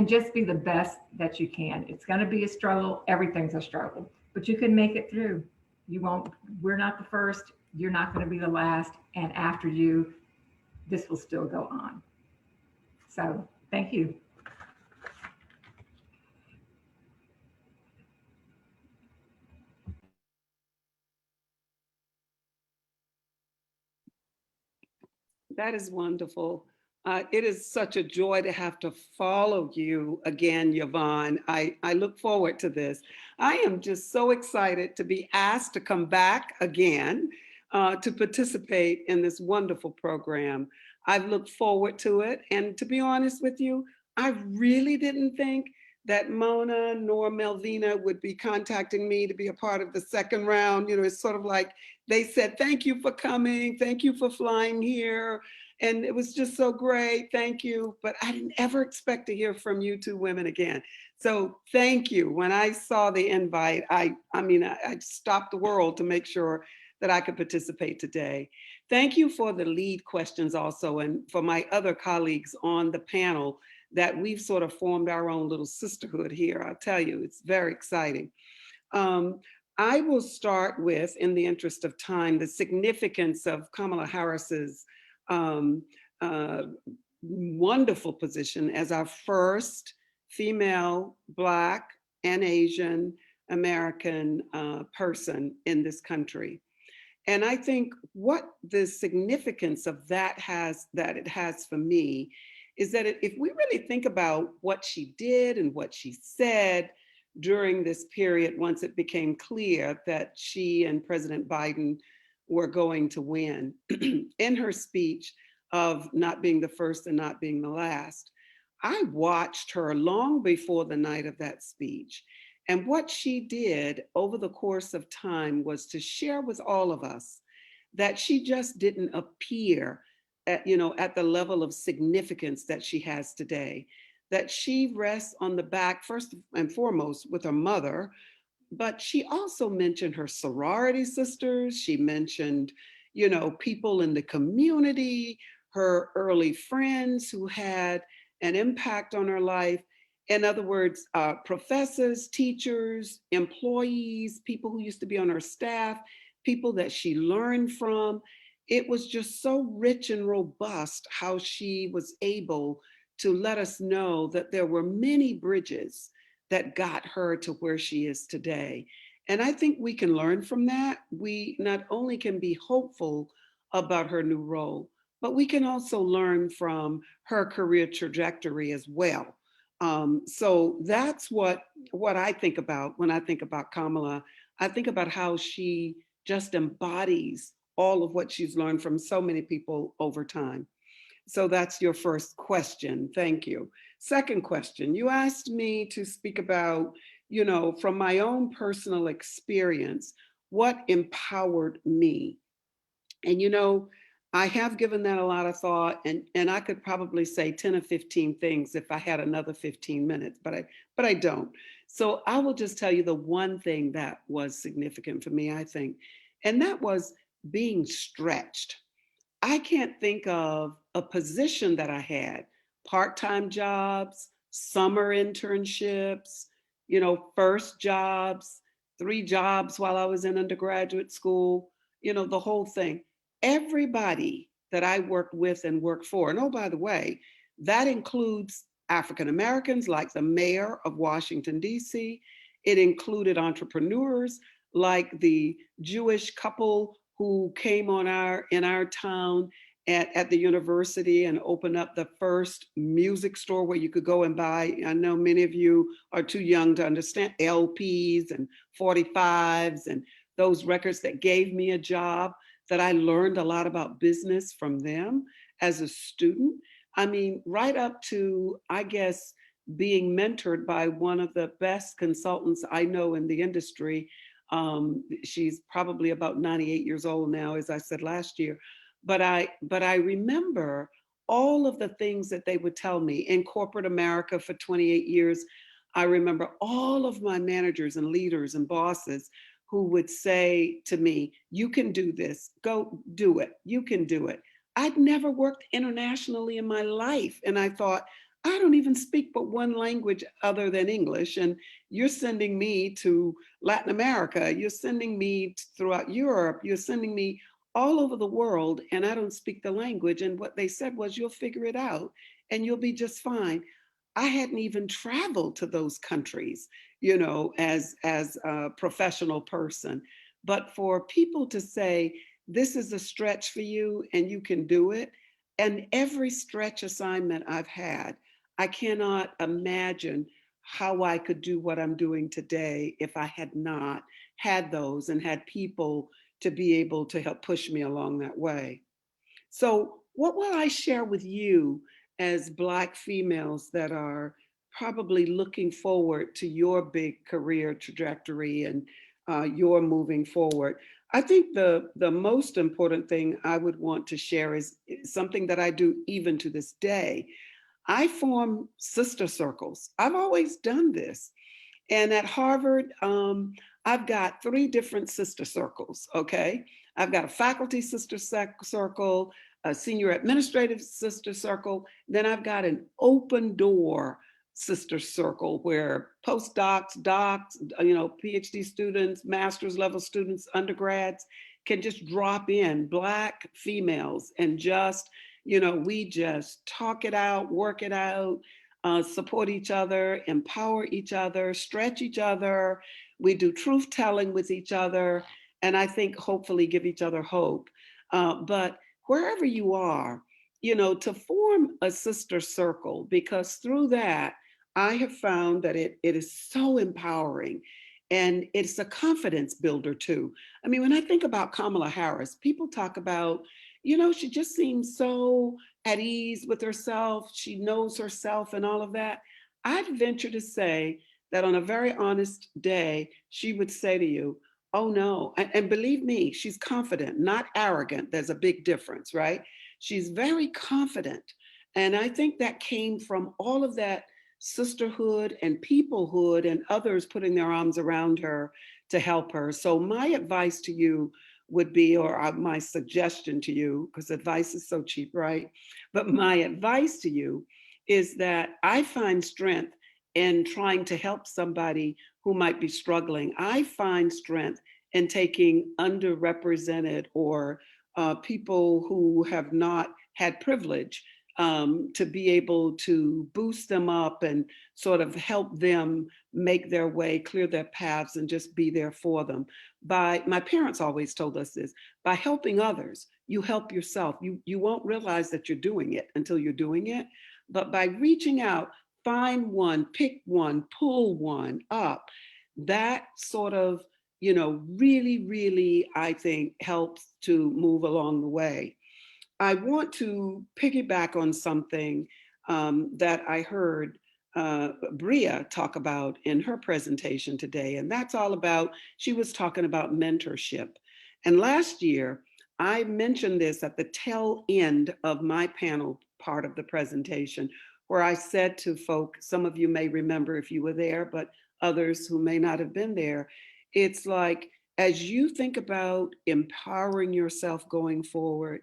just be the best that you can. It's going to be a struggle. Everything's a struggle, but you can make it through. We're not the first. You're not going to be the last. And after you, this will still go on. So thank you. That is wonderful. It is such a joy to have to follow you again, Yvonne. I look forward to this. I am just so excited to be asked to come back again to participate in this wonderful program. I've looked forward to it. And to be honest with you, I really didn't think that Mona nor Melvina would be contacting me to be a part of the second round. It's sort of like they said, thank you for coming. Thank you for flying here. And it was just so great. Thank you. But I didn't ever expect to hear from you two women again. So thank you. When I saw the invite, I stopped the world to make sure that I could participate today. Thank you for the lead questions also, and for my other colleagues on the panel that we've sort of formed our own little sisterhood here. I'll tell you, it's very exciting. I will start with, in the interest of time, the significance of Kamala Harris's wonderful position as our first female, Black, and Asian American person in this country. And I think what the significance of that it has for me is that if we really think about what she did and what she said during this period, once it became clear that she and President Biden were going to win, in her speech of not being the first and not being the last, I watched her long before the night of that speech. And what she did over the course of time was to share with all of us that she just didn't appear at the level of significance that she has today, that she rests on the back, first and foremost, with her mother, but she also mentioned her sorority sisters. She mentioned, people in the community, her early friends who had an impact on her life. In other words, professors, teachers, employees, people who used to be on her staff, people that she learned from. It was just so rich and robust how she was able to let us know that there were many bridges that got her to where she is today. And I think we can learn from that. We not only can be hopeful about her new role, but we can also learn from her career trajectory as well. So that's what I think about when I think about Kamala. I think about how she just embodies all of what she's learned from so many people over time. So that's your first question. Thank you. Second question, you asked me to speak about, from my own personal experience, what empowered me. And, I have given that a lot of thought, and I could probably say 10 or 15 things if I had another 15 minutes, but I don't. So I will just tell you the one thing that was significant for me, I think, and that was being stretched. I can't think of a position that I had, part-time jobs, summer internships, first jobs, 3 jobs while I was in undergraduate school, the whole thing. Everybody that I worked with and worked for, and oh, by the way, that includes African Americans like the mayor of Washington, D.C. It included entrepreneurs like the Jewish couple who came in our town at the university and opened up the first music store where you could go and buy. I know many of you are too young to understand LPs and 45s and those records that gave me a job, that I learned a lot about business from them as a student. I mean, right up to, I guess, being mentored by one of the best consultants I know in the industry. She's probably about 98 years old now, as I said last year. But I remember all of the things that they would tell me in corporate America for 28 years. I remember all of my managers and leaders and bosses who would say to me, you can do this, go do it, you can do it. I'd never worked internationally in my life. And I thought, I don't even speak but one language other than English. And you're sending me to Latin America, you're sending me throughout Europe, you're sending me all over the world, and I don't speak the language. And what they said was, you'll figure it out and you'll be just fine. I hadn't even traveled to those countries, as a professional person. But for people to say, this is a stretch for you and you can do it. And every stretch assignment I've had, I cannot imagine how I could do what I'm doing today if I had not had those and had people to be able to help push me along that way. So what will I share with you as Black females that are probably looking forward to your big career trajectory and your moving forward. I think the most important thing I would want to share is something that I do even to this day. I form sister circles. I've always done this. And at Harvard, I've got 3 different sister circles, okay? I've got a faculty sister circle, a senior administrative sister circle, then I've got an open door sister circle where postdocs, docs, PhD students, master's level students, undergrads can just drop in, Black females, and just, we just talk it out, work it out, support each other, empower each other, stretch each other. We do truth telling with each other, and I think hopefully give each other hope. But wherever you are, to form a sister circle, because through that, I have found that it is so empowering, and it's a confidence builder too. I mean, when I think about Kamala Harris, people talk about, she just seems so at ease with herself. She knows herself and all of that. I'd venture to say that on a very honest day, she would say to you, oh no. And believe me, she's confident, not arrogant. There's a big difference, right? She's very confident. And I think that came from all of that sisterhood and peoplehood and others putting their arms around her to help her. So my advice to you would be, or my suggestion to you, because advice is so cheap, right? But my advice to you is that I find strength in trying to help somebody who might be struggling. I find strength in taking underrepresented or people who have not had privilege to be able to boost them up and sort of help them make their way, clear their paths, and just be there for them. My parents always told us this, by helping others, you help yourself. You won't realize that you're doing it until you're doing it. But by reaching out, find one, pick one, pull one up, that sort of, really, really, I think helps to move along the way. I want to piggyback on something that I heard Bria talk about in her presentation today, and that's all about, she was talking about mentorship. And last year, I mentioned this at the tail end of my panel part of the presentation, where I said to folk, some of you may remember if you were there, but others who may not have been there, it's like, as you think about empowering yourself going forward,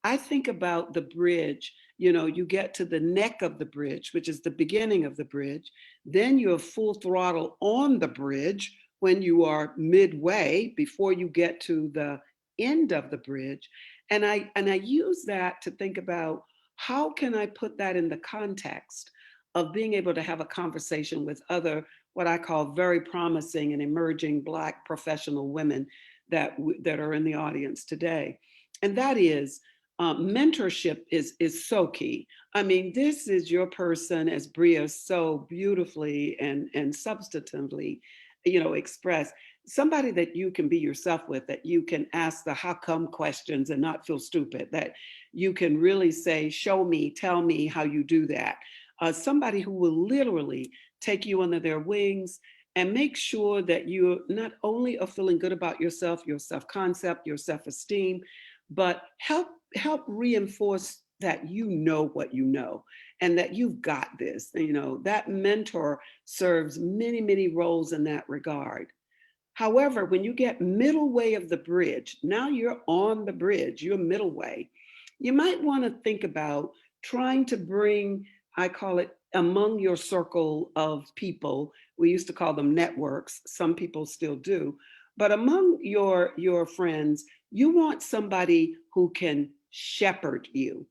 I think about the bridge. You get to the neck of the bridge, which is the beginning of the bridge. Then you're full throttle on the bridge when you are midway before you get to the end of the bridge. And I use that to think about, how can I put that in the context of being able to have a conversation with other, what I call very promising and emerging Black professional women that are in the audience today. And that is, mentorship is so key. I mean, this is your person, as Bria so beautifully and substantively, expressed. Somebody that you can be yourself with, that you can ask the how come questions and not feel stupid, that you can really say, show me, tell me how you do that. Somebody who will literally take you under their wings and make sure that you not only are feeling good about yourself, your self-concept, your self-esteem, but help reinforce that you know what you know and that you've got this. That mentor serves many, many roles in that regard. However, when you get middle way of the bridge, now you're on the bridge, you're middle way, you might want to think about trying to bring, I call it, among your circle of people, we used to call them networks, some people still do, but among your friends, you want somebody who can shepherd you.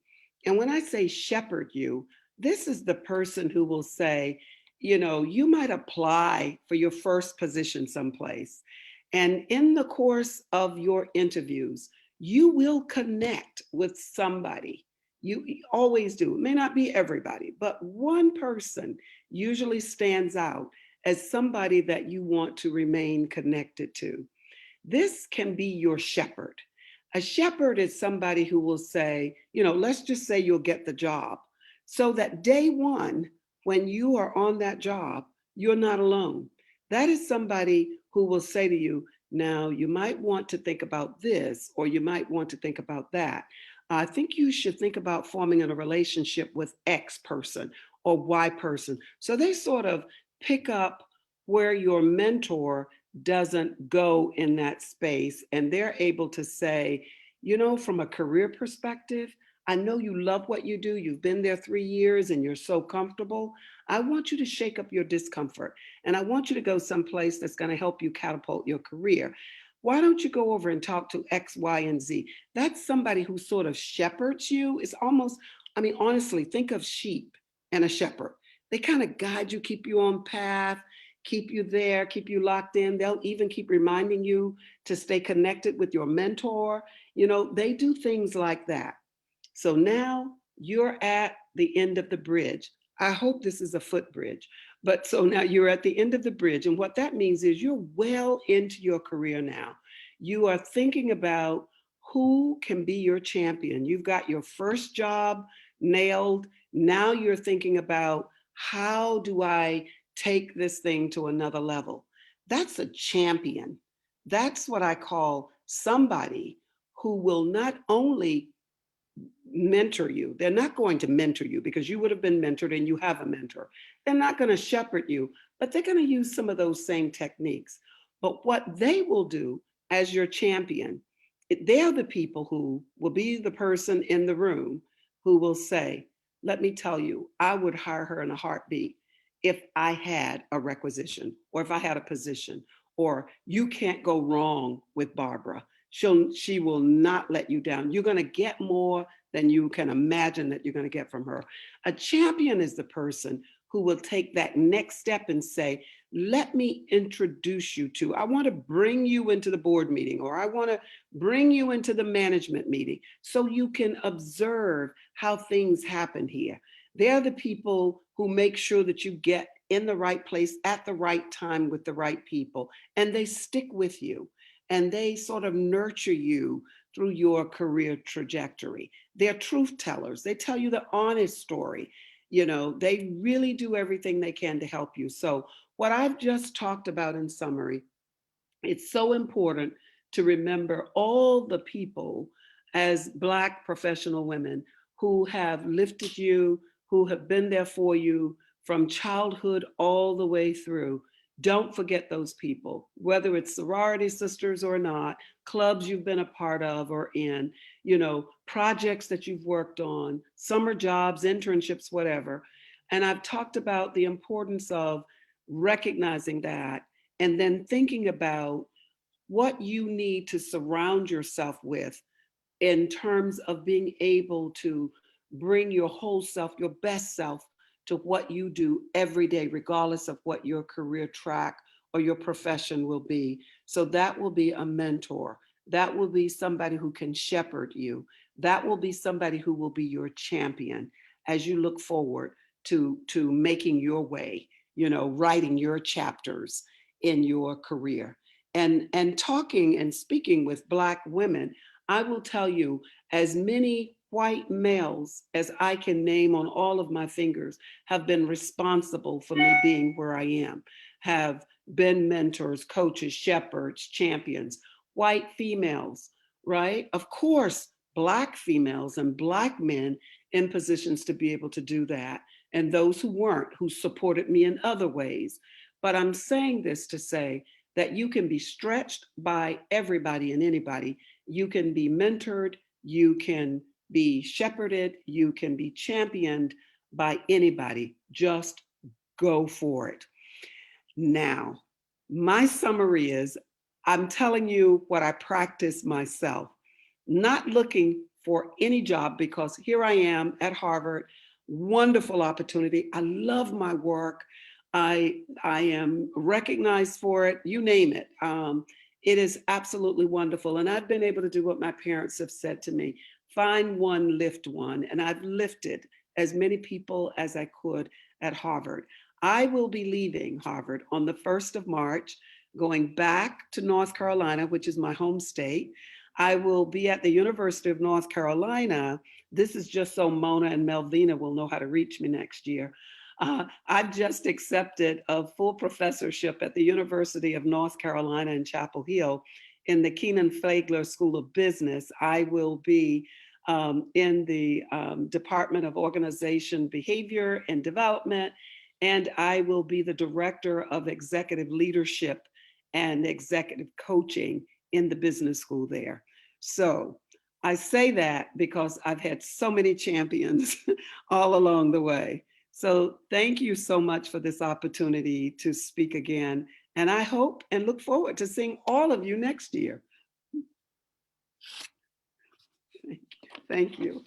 And when I say shepherd you, this is the person who will say, you might apply for your first position someplace. And in the course of your interviews, you will connect with somebody. You always do. It may not be everybody, but one person usually stands out as somebody that you want to remain connected to. This can be your shepherd. A shepherd is somebody who will say, let's just say you'll get the job, so that day one, when you are on that job, you're not alone. That is somebody who will say to you, now you might want to think about this, or you might want to think about that. I think you should think about forming a relationship with X person or Y person. So they sort of pick up where your mentor doesn't go in that space, and they're able to say, you know, from a career perspective, I know you love what you do. You've been there 3 years and you're so comfortable. I want you to shake up your discomfort, and I want you to go someplace that's going to help you catapult your career. Why don't you go over and talk to X, Y, and Z? That's somebody who sort of shepherds you. It's almost, I mean, honestly, think of sheep and a shepherd. They kind of guide you, keep you on path, keep you there, keep you locked in. They'll even keep reminding you to stay connected with your mentor. You know, they do things like that. So now you're at the end of the bridge. I hope this is a footbridge. But so now you're at the end of the bridge. And what that means is you're well into your career now. You are thinking about who can be your champion. You've got your first job nailed. Now you're thinking about, how do I take this thing to another level? That's a champion. That's what I call somebody who will not only mentor you. They're not going to mentor you because you would have been mentored and you have a mentor. They're not going to shepherd you, but they're going to use some of those same techniques. But what they will do as your champion, they're the people who will be the person in the room who will say, let me tell you, I would hire her in a heartbeat if I had a requisition, or if I had a position, or you can't go wrong with Barbara. She will not let you down. You're going to get more than you can imagine that you're going to get from her. A champion is the person who will take that next step and say, let me introduce you to, I want to bring you into the board meeting, or I want to bring you into the management meeting so you can observe how things happen here. They're the people who make sure that you get in the right place at the right time with the right people, and they stick with you. And they sort of nurture you through your career trajectory. They're truth tellers. They tell you the honest story. You know, they really do everything they can to help you. So what I've just talked about in summary, it's so important to remember all the people as Black professional women who have lifted you, who have been there for you from childhood all the way through. Don't forget those people, whether it's sorority sisters or not, clubs you've been a part of or in, you know, projects that you've worked on, summer jobs, internships, whatever. And I've talked about the importance of recognizing that and then thinking about what you need to surround yourself with in terms of being able to bring your whole self, your best self, to what you do every day, regardless of what your career track or your profession will be. So that will be a mentor. That will be somebody who can shepherd you. That will be somebody who will be your champion as you look forward to making your way, you know, writing your chapters in your career. And talking and speaking with Black women, I will tell you, as many white males as I can name on all of my fingers have been responsible for me being where I am, have been mentors, coaches, shepherds, champions. White females, right? Of course, Black females and Black men in positions to be able to do that, and those who weren't, who supported me in other ways. But I'm saying this to say that you can be stretched by everybody and anybody. You can be mentored, you can be shepherded, you can be championed by anybody. Just go for it. Now, my summary is, I'm telling you what I practice myself, not looking for any job, because here I am at Harvard, wonderful opportunity. I love my work. I am recognized for it, you name it. It is absolutely wonderful. And I've been able to do what my parents have said to me, find one, lift one. And I've lifted as many people as I could at Harvard. I will be leaving Harvard on the 1st of March, going back to North Carolina, which is my home state. I will be at the University of North Carolina. This is just so Mona and Melvina will know how to reach me next year. I've just accepted a full professorship at the University of North Carolina in Chapel Hill in the Keenan Flagler School of Business. I will be in the Department of Organization, Behavior, and Development, and I will be the Director of Executive Leadership and Executive Coaching in the business school there. So I say that because I've had so many champions all along the way. So thank you so much for this opportunity to speak again. And I hope and look forward to seeing all of you next year. Thank you.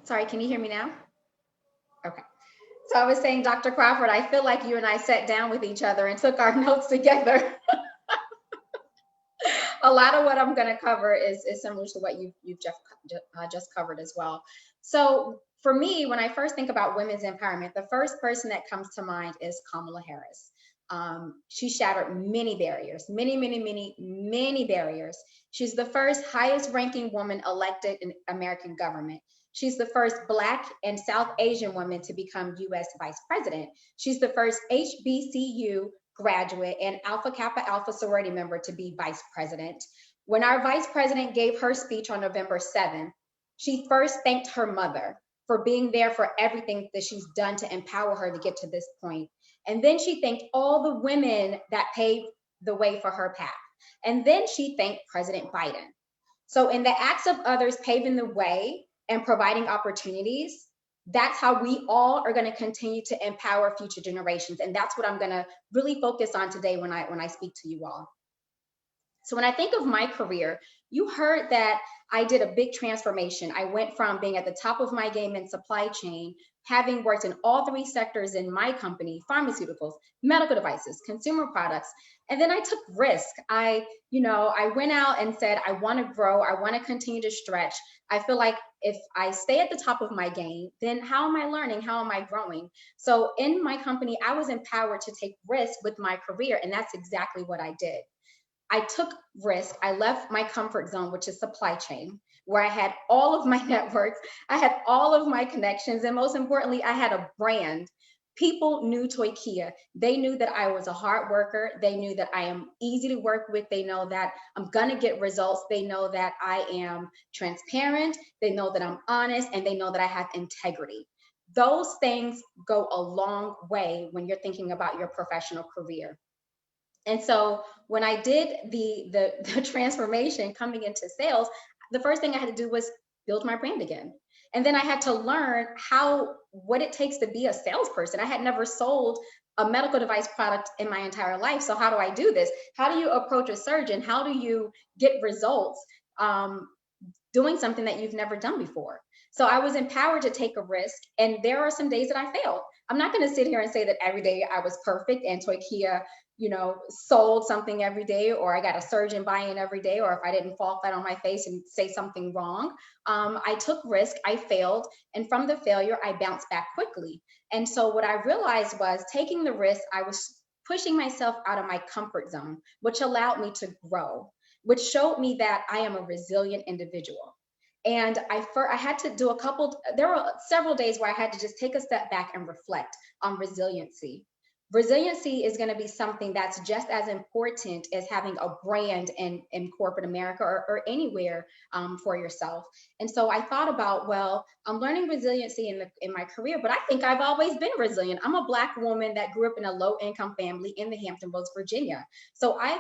Sorry, can you hear me now? Okay. So I was saying, Dr. Crawford, I feel like you and I sat down with each other and took our notes together. A lot of what I'm going to cover is similar to what you've just covered as well. So for me, when I first think about women's empowerment, the first person that comes to mind is Kamala Harris. She shattered many barriers, many barriers. She's the first highest ranking woman elected in American government. She's the first Black and South Asian woman to become US Vice President. She's the first HBCU graduate and Alpha Kappa Alpha sorority member to be Vice President. When our Vice President gave her speech on November 7th, she first thanked her mother for being there for everything that she's done to empower her to get to this point. And then she thanked all the women that paved the way for her path. And then she thanked President Biden. So in the acts of others paving the way and providing opportunities, that's how we all are going to continue to empower future generations. And that's what I'm going to really focus on today when I speak to you all. So when I think of my career, you heard that I did a big transformation. I went from being at the top of my game in supply chain, having worked in all three sectors in my company, pharmaceuticals, medical devices, consumer products. And then I took risk. I went out and said, I want to grow. I want to continue to stretch. I feel like if I stay at the top of my game, then how am I learning? How am I growing? So in my company, I was empowered to take risks with my career. And that's exactly what I did. I took risk. I left my comfort zone, which is supply chain, where I had all of my networks. I had all of my connections. And most importantly, I had a brand. People knew Toykia. They knew that I was a hard worker. They knew that I am easy to work with. They know that I'm going to get results. They know that I am transparent. They know that I'm honest, and they know that I have integrity. Those things go a long way when you're thinking about your professional career. And so when I did the transformation coming into sales, the first thing I had to do was build my brand again. And then I had to learn what it takes to be a salesperson. I had never sold a medical device product in my entire life. So how do I do this? How do you approach a surgeon? How do you get results doing something that you've never done before? So I was empowered to take a risk. And there are some days that I failed. I'm not going to sit here and say that every day I was perfect and Toykia sold something every day, or I got a surgeon buy-in every day, or if I didn't fall flat on my face and say something wrong. I took risk, I failed, and from the failure, I bounced back quickly. And so what I realized was taking the risk, I was pushing myself out of my comfort zone, which allowed me to grow, which showed me that I am a resilient individual. And I had to do there were several days where I had to just take a step back and reflect on resiliency. Resiliency is going to be something that's just as important as having a brand in corporate America or anywhere for yourself. And so I thought about, well, I'm learning resiliency in my career, but I think I've always been resilient. I'm a Black woman that grew up in a low-income family in the Hampton Roads, Virginia. So I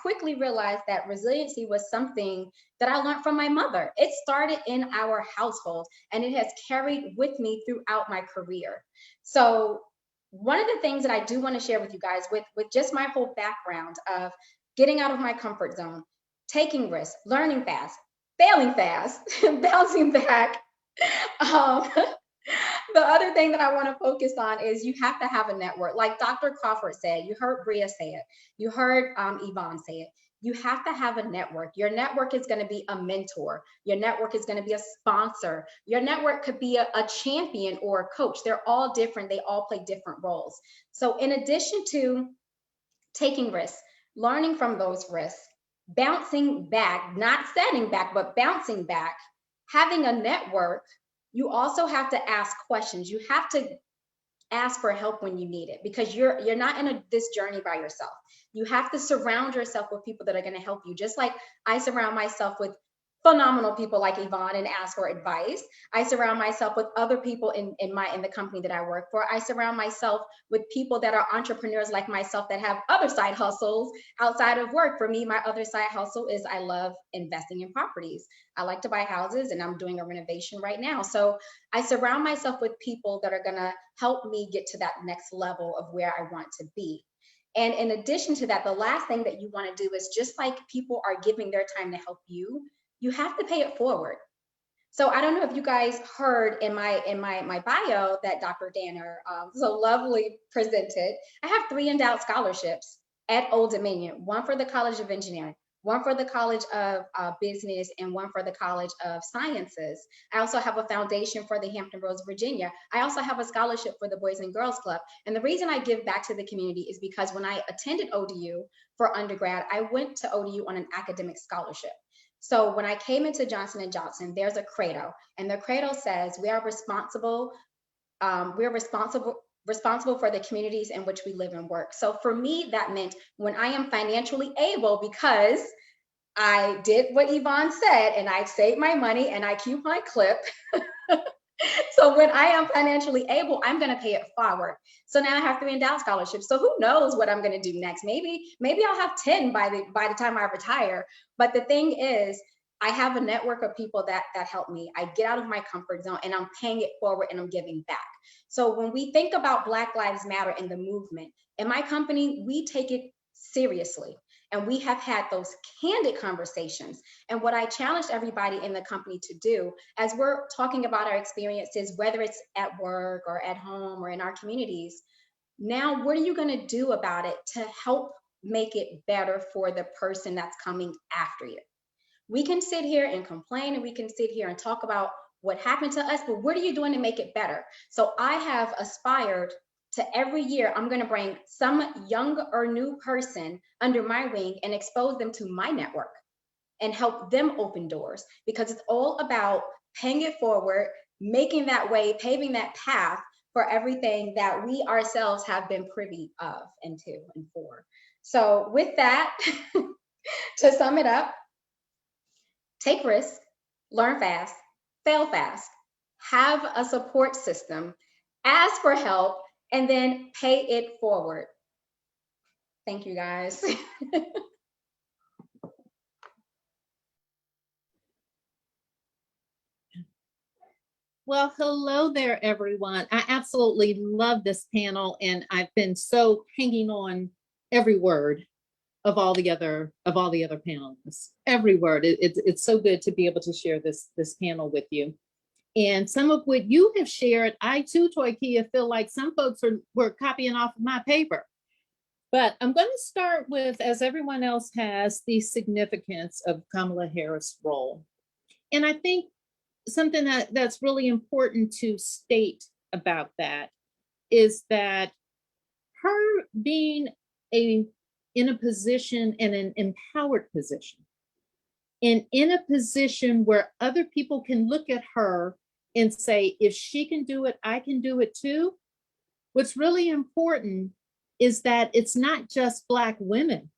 quickly realized that resiliency was something that I learned from my mother. It started in our household, and it has carried with me throughout my career. So one of the things that I do want to share with you guys with just my whole background of getting out of my comfort zone, taking risks, learning fast, failing fast, bouncing back. The other thing that I want to focus on is you have to have a network. Like Dr. Crawford said, you heard Bria say it, you heard Yvonne say it. you have to have a network. Your network is going to be a mentor. Your network is going to be a sponsor. Your network could be a champion or a coach. They're all different. They all play different roles. So in addition to taking risks, learning from those risks, bouncing back, not setting back, but bouncing back, having a network, you also have to ask questions. You have to ask for help when you need it, because you're not in this journey by yourself. You have to surround yourself with people that are going to help you. Just like I surround myself with phenomenal people like Yvonne and ask for advice. I surround myself with other people in the company that I work for. I surround myself with people that are entrepreneurs like myself that have other side hustles outside of work. For me, my other side hustle is I love investing in properties. I like to buy houses, and I'm doing a renovation right now. So I surround myself with people that are going to help me get to that next level of where I want to be. And in addition to that, the last thing that you want to do is, just like people are giving their time to help you have to pay it forward. So I don't know if you guys heard in my bio that Dr. Danner so lovely presented. I have 3 endowed scholarships at Old Dominion, one for the College of Engineering, one for the College of Business, and one for the College of Sciences. I also have a foundation for the Hampton Roads, Virginia. I also have a scholarship for the Boys and Girls Club. And the reason I give back to the community is because when I attended ODU for undergrad, I went to ODU on an academic scholarship. So when I came into Johnson & Johnson, there's a credo, and the credo says we are responsible for the communities in which we live and work. So for me, that meant when I am financially able, because I did what Yvonne said, and I saved my money and I coupon clip. So when I am financially able, I'm going to pay it forward. So now I have 3 endowed scholarships. So who knows what I'm going to do next? Maybe I'll have 10 by the time I retire. But the thing is, I have a network of people that help me. I get out of my comfort zone, and I'm paying it forward, and I'm giving back. So when we think about Black Lives Matter and the movement, in my company, we take it seriously. And we have had those candid conversations. And what I challenged everybody in the company to do, as we're talking about our experiences, whether it's at work or at home or in our communities, now what are you going to do about it to help make it better for the person that's coming after you? We can sit here and complain, and we can sit here and talk about what happened to us, but what are you doing to make it better? So I have aspired to every year, I'm going to bring some young or new person under my wing and expose them to my network and help them open doors, because it's all about paying it forward, making that way, paving that path for everything that we ourselves have been privy of and to and for. So with that, to sum it up, take risks, learn fast, fail fast, have a support system, ask for help, and then pay it forward. Thank you, guys. Well, hello there, everyone. I absolutely love this panel, and I've been so hanging on every word of all the other panelists. Every word. It's so good to be able to share this panel with you. And some of what you have shared, I too, Toykia, feel like some folks were copying off of my paper. But I'm going to start with, as everyone else has, the significance of Kamala Harris' role. And I think something that's really important to state about that is that her being in a position, in an empowered position, and in a position where other people can look at her and say, if she can do it, I can do it too. What's really important is that it's not just Black women,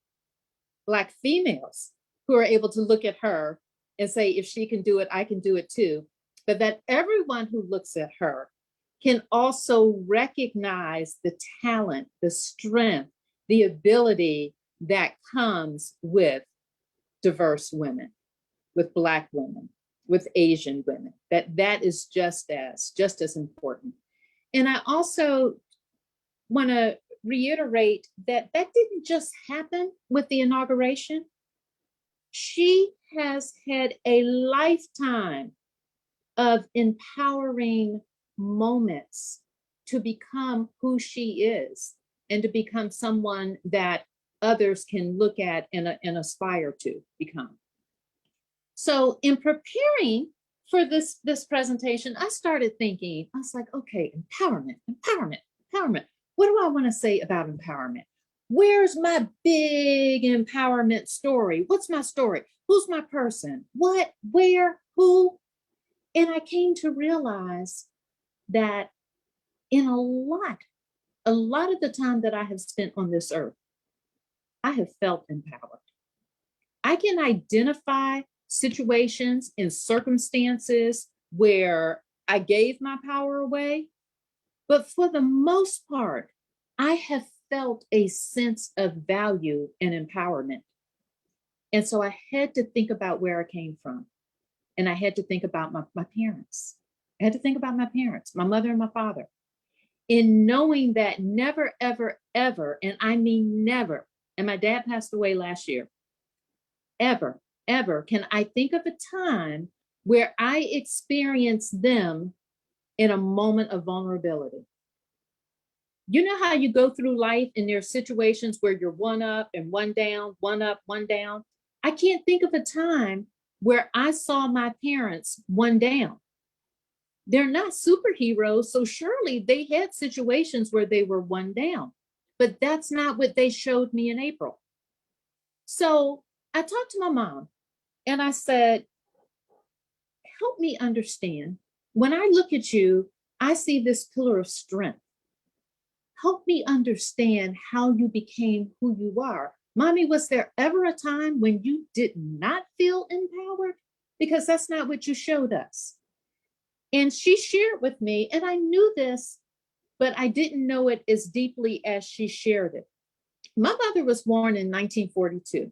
Black females who are able to look at her and say, if she can do it, I can do it too. But that everyone who looks at her can also recognize the talent, the strength, the ability that comes with diverse women, with Black women, with Asian women, that is just as important. And I also want to reiterate that didn't just happen with the inauguration. She has had a lifetime of empowering moments to become who she is and to become someone that others can look at and aspire to become. So in preparing for this presentation, I started thinking, I was like, okay, empowerment, empowerment, empowerment. What do I want to say about empowerment? Where's my big empowerment story? What's my story? Who's my person? What, where, who? And I came to realize that in a lot of the time that I have spent on this earth, I have felt empowered. I can identify situations and circumstances where I gave my power away, but for the most part, I have felt a sense of value and empowerment. And so I had to think about where I came from. And I had to think about my parents. I had to think about my parents, my mother and my father. In knowing that never, ever, ever, and I mean never, and my dad passed away last year, ever, ever can I think of a time where I experienced them in a moment of vulnerability. You know how you go through life and there are situations where you're one up and one down, one up, one down? I can't think of a time where I saw my parents one down. They're not superheroes, so surely they had situations where they were one down, but that's not what they showed me in April. So I talked to my mom and I said, help me understand. When I look at you, I see this pillar of strength. Help me understand how you became who you are. Mommy, was there ever a time when you did not feel empowered? Because that's not what you showed us. And she shared with me, and I knew this, but I didn't know it as deeply as she shared it. My mother was born in 1942.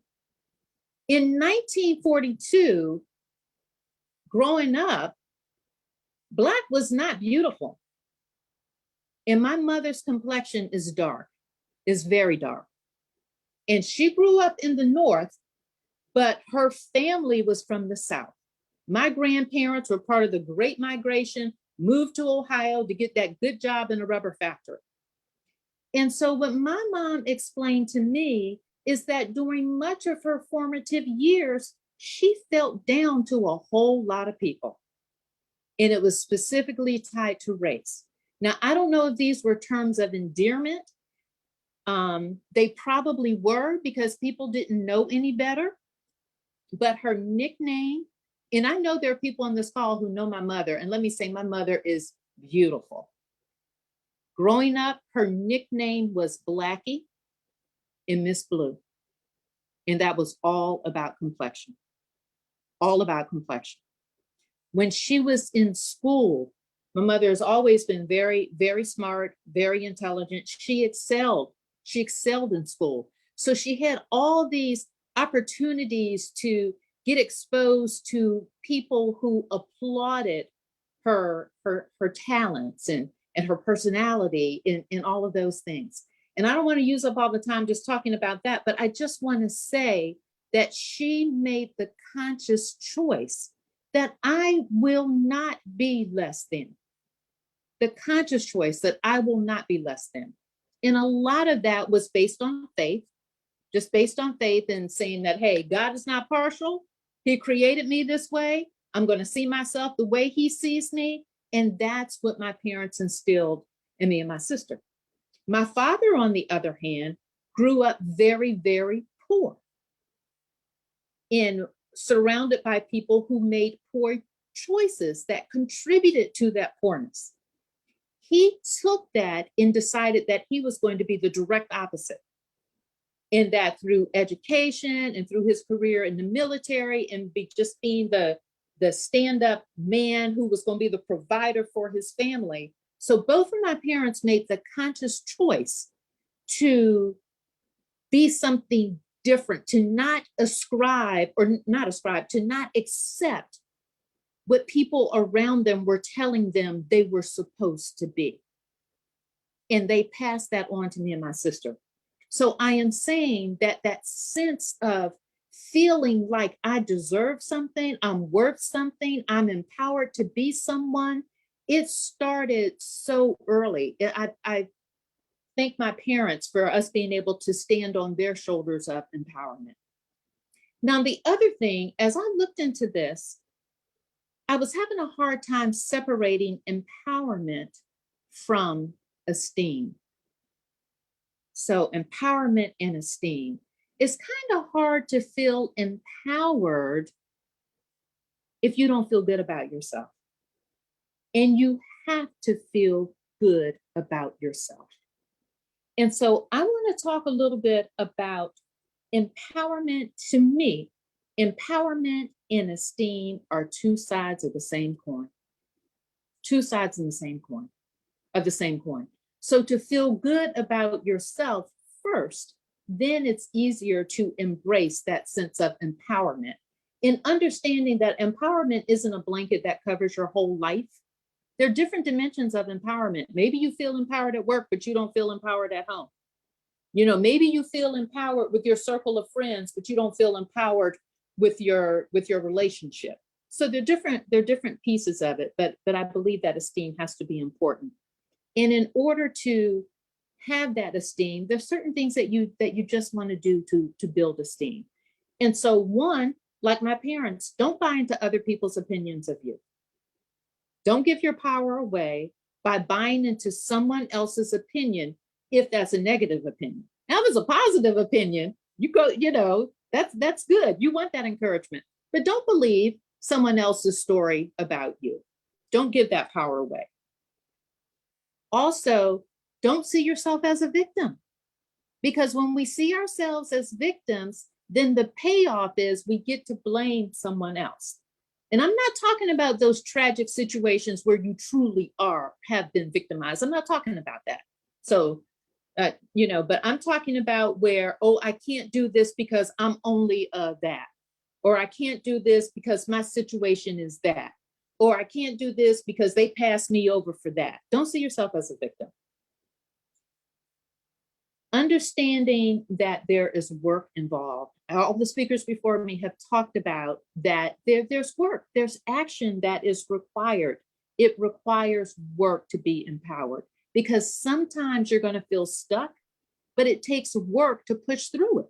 In 1942, growing up, Black was not beautiful. And my mother's complexion is dark, is very dark. And she grew up in the North, but her family was from the South. My grandparents were part of the Great Migration, moved to Ohio to get that good job in a rubber factory. And so what my mom explained to me is that during much of her formative years, she felt down to a whole lot of people. And it was specifically tied to race. Now, I don't know if these were terms of endearment. They probably were because people didn't know any better. But her nickname, and I know there are people on this call who know my mother, and let me say my mother is beautiful. Growing up, her nickname was Blackie and Miss Blue. And that was all about complexion, all about complexion. When she was in school, my mother has always been very, very smart, very intelligent. She excelled in school. So she had all these opportunities to get exposed to people who applauded her talents and her personality and all of those things. And I don't want to use up all the time just talking about that, but I just want to say that she made the conscious choice that I will not be less than. The conscious choice that I will not be less than. And a lot of that was based on faith, just based on faith and saying that, hey, God is not partial. He created me this way. I'm going to see myself the way he sees me. And that's what my parents instilled in me and my sister. My father, on the other hand, grew up very, very poor and surrounded by people who made poor choices that contributed to that poorness. He took that and decided that he was going to be the direct opposite. And that through education and through his career in the military and just being the stand-up man who was going to be the provider for his family. So both of my parents made the conscious choice to be something different, to not accept what people around them were telling them they were supposed to be. And they passed that on to me and my sister. So I am saying that that sense of feeling like I deserve something, I'm worth something, I'm empowered to be someone, it started so early. thank my parents for us being able to stand on their shoulders of empowerment. Now, the other thing, as I looked into this, I was having a hard time separating empowerment from esteem. So empowerment and esteem. It's kind of hard to feel empowered if you don't feel good about yourself. And you have to feel good about yourself. And so I want to talk a little bit about empowerment. To me, empowerment and esteem are two sides of the same coin. Two sides of the same coin. So to feel good about yourself first, then it's easier to embrace that sense of empowerment. In understanding that empowerment isn't a blanket that covers your whole life. There are different dimensions of empowerment. Maybe you feel empowered at work, but you don't feel empowered at home. You know, maybe you feel empowered with your circle of friends, but you don't feel empowered with your relationship. So they're different pieces of it, but I believe that esteem has to be important. And in order to have that esteem, there's certain things that you just want to do to build esteem. And so one, like my parents, don't buy into other people's opinions of you. Don't give your power away by buying into someone else's opinion if that's a negative opinion. Now, if it's a positive opinion, you go, that's good. You want that encouragement, but don't believe someone else's story about you. Don't give that power away. Also, don't see yourself as a victim, because when we see ourselves as victims, then the payoff is we get to blame someone else. And I'm not talking about those tragic situations where you truly have been victimized. I'm not talking about that. So, but I'm talking about where, I can't do this because I'm only that, or I can't do this because my situation is that, or I can't do this because they passed me over for that. Don't see yourself as a victim. Understanding that there is work involved. All the speakers before me have talked about that there's work, there's action that is required. It requires work to be empowered, because sometimes you're going to feel stuck, but it takes work to push through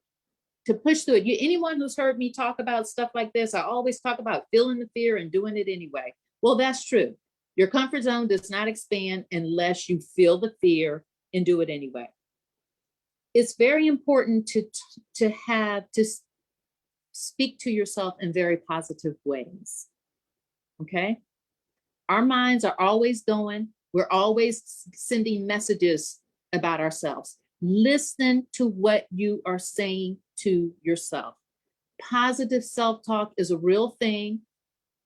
it. Anyone who's heard me talk about stuff like this, I always talk about feeling the fear and doing it anyway. Well, that's true. Your comfort zone does not expand unless you feel the fear and do it anyway. It's very important to speak to yourself in very positive ways. Okay? Our minds are always going. We're always sending messages about ourselves. Listen to what you are saying to yourself. Positive self-talk is a real thing.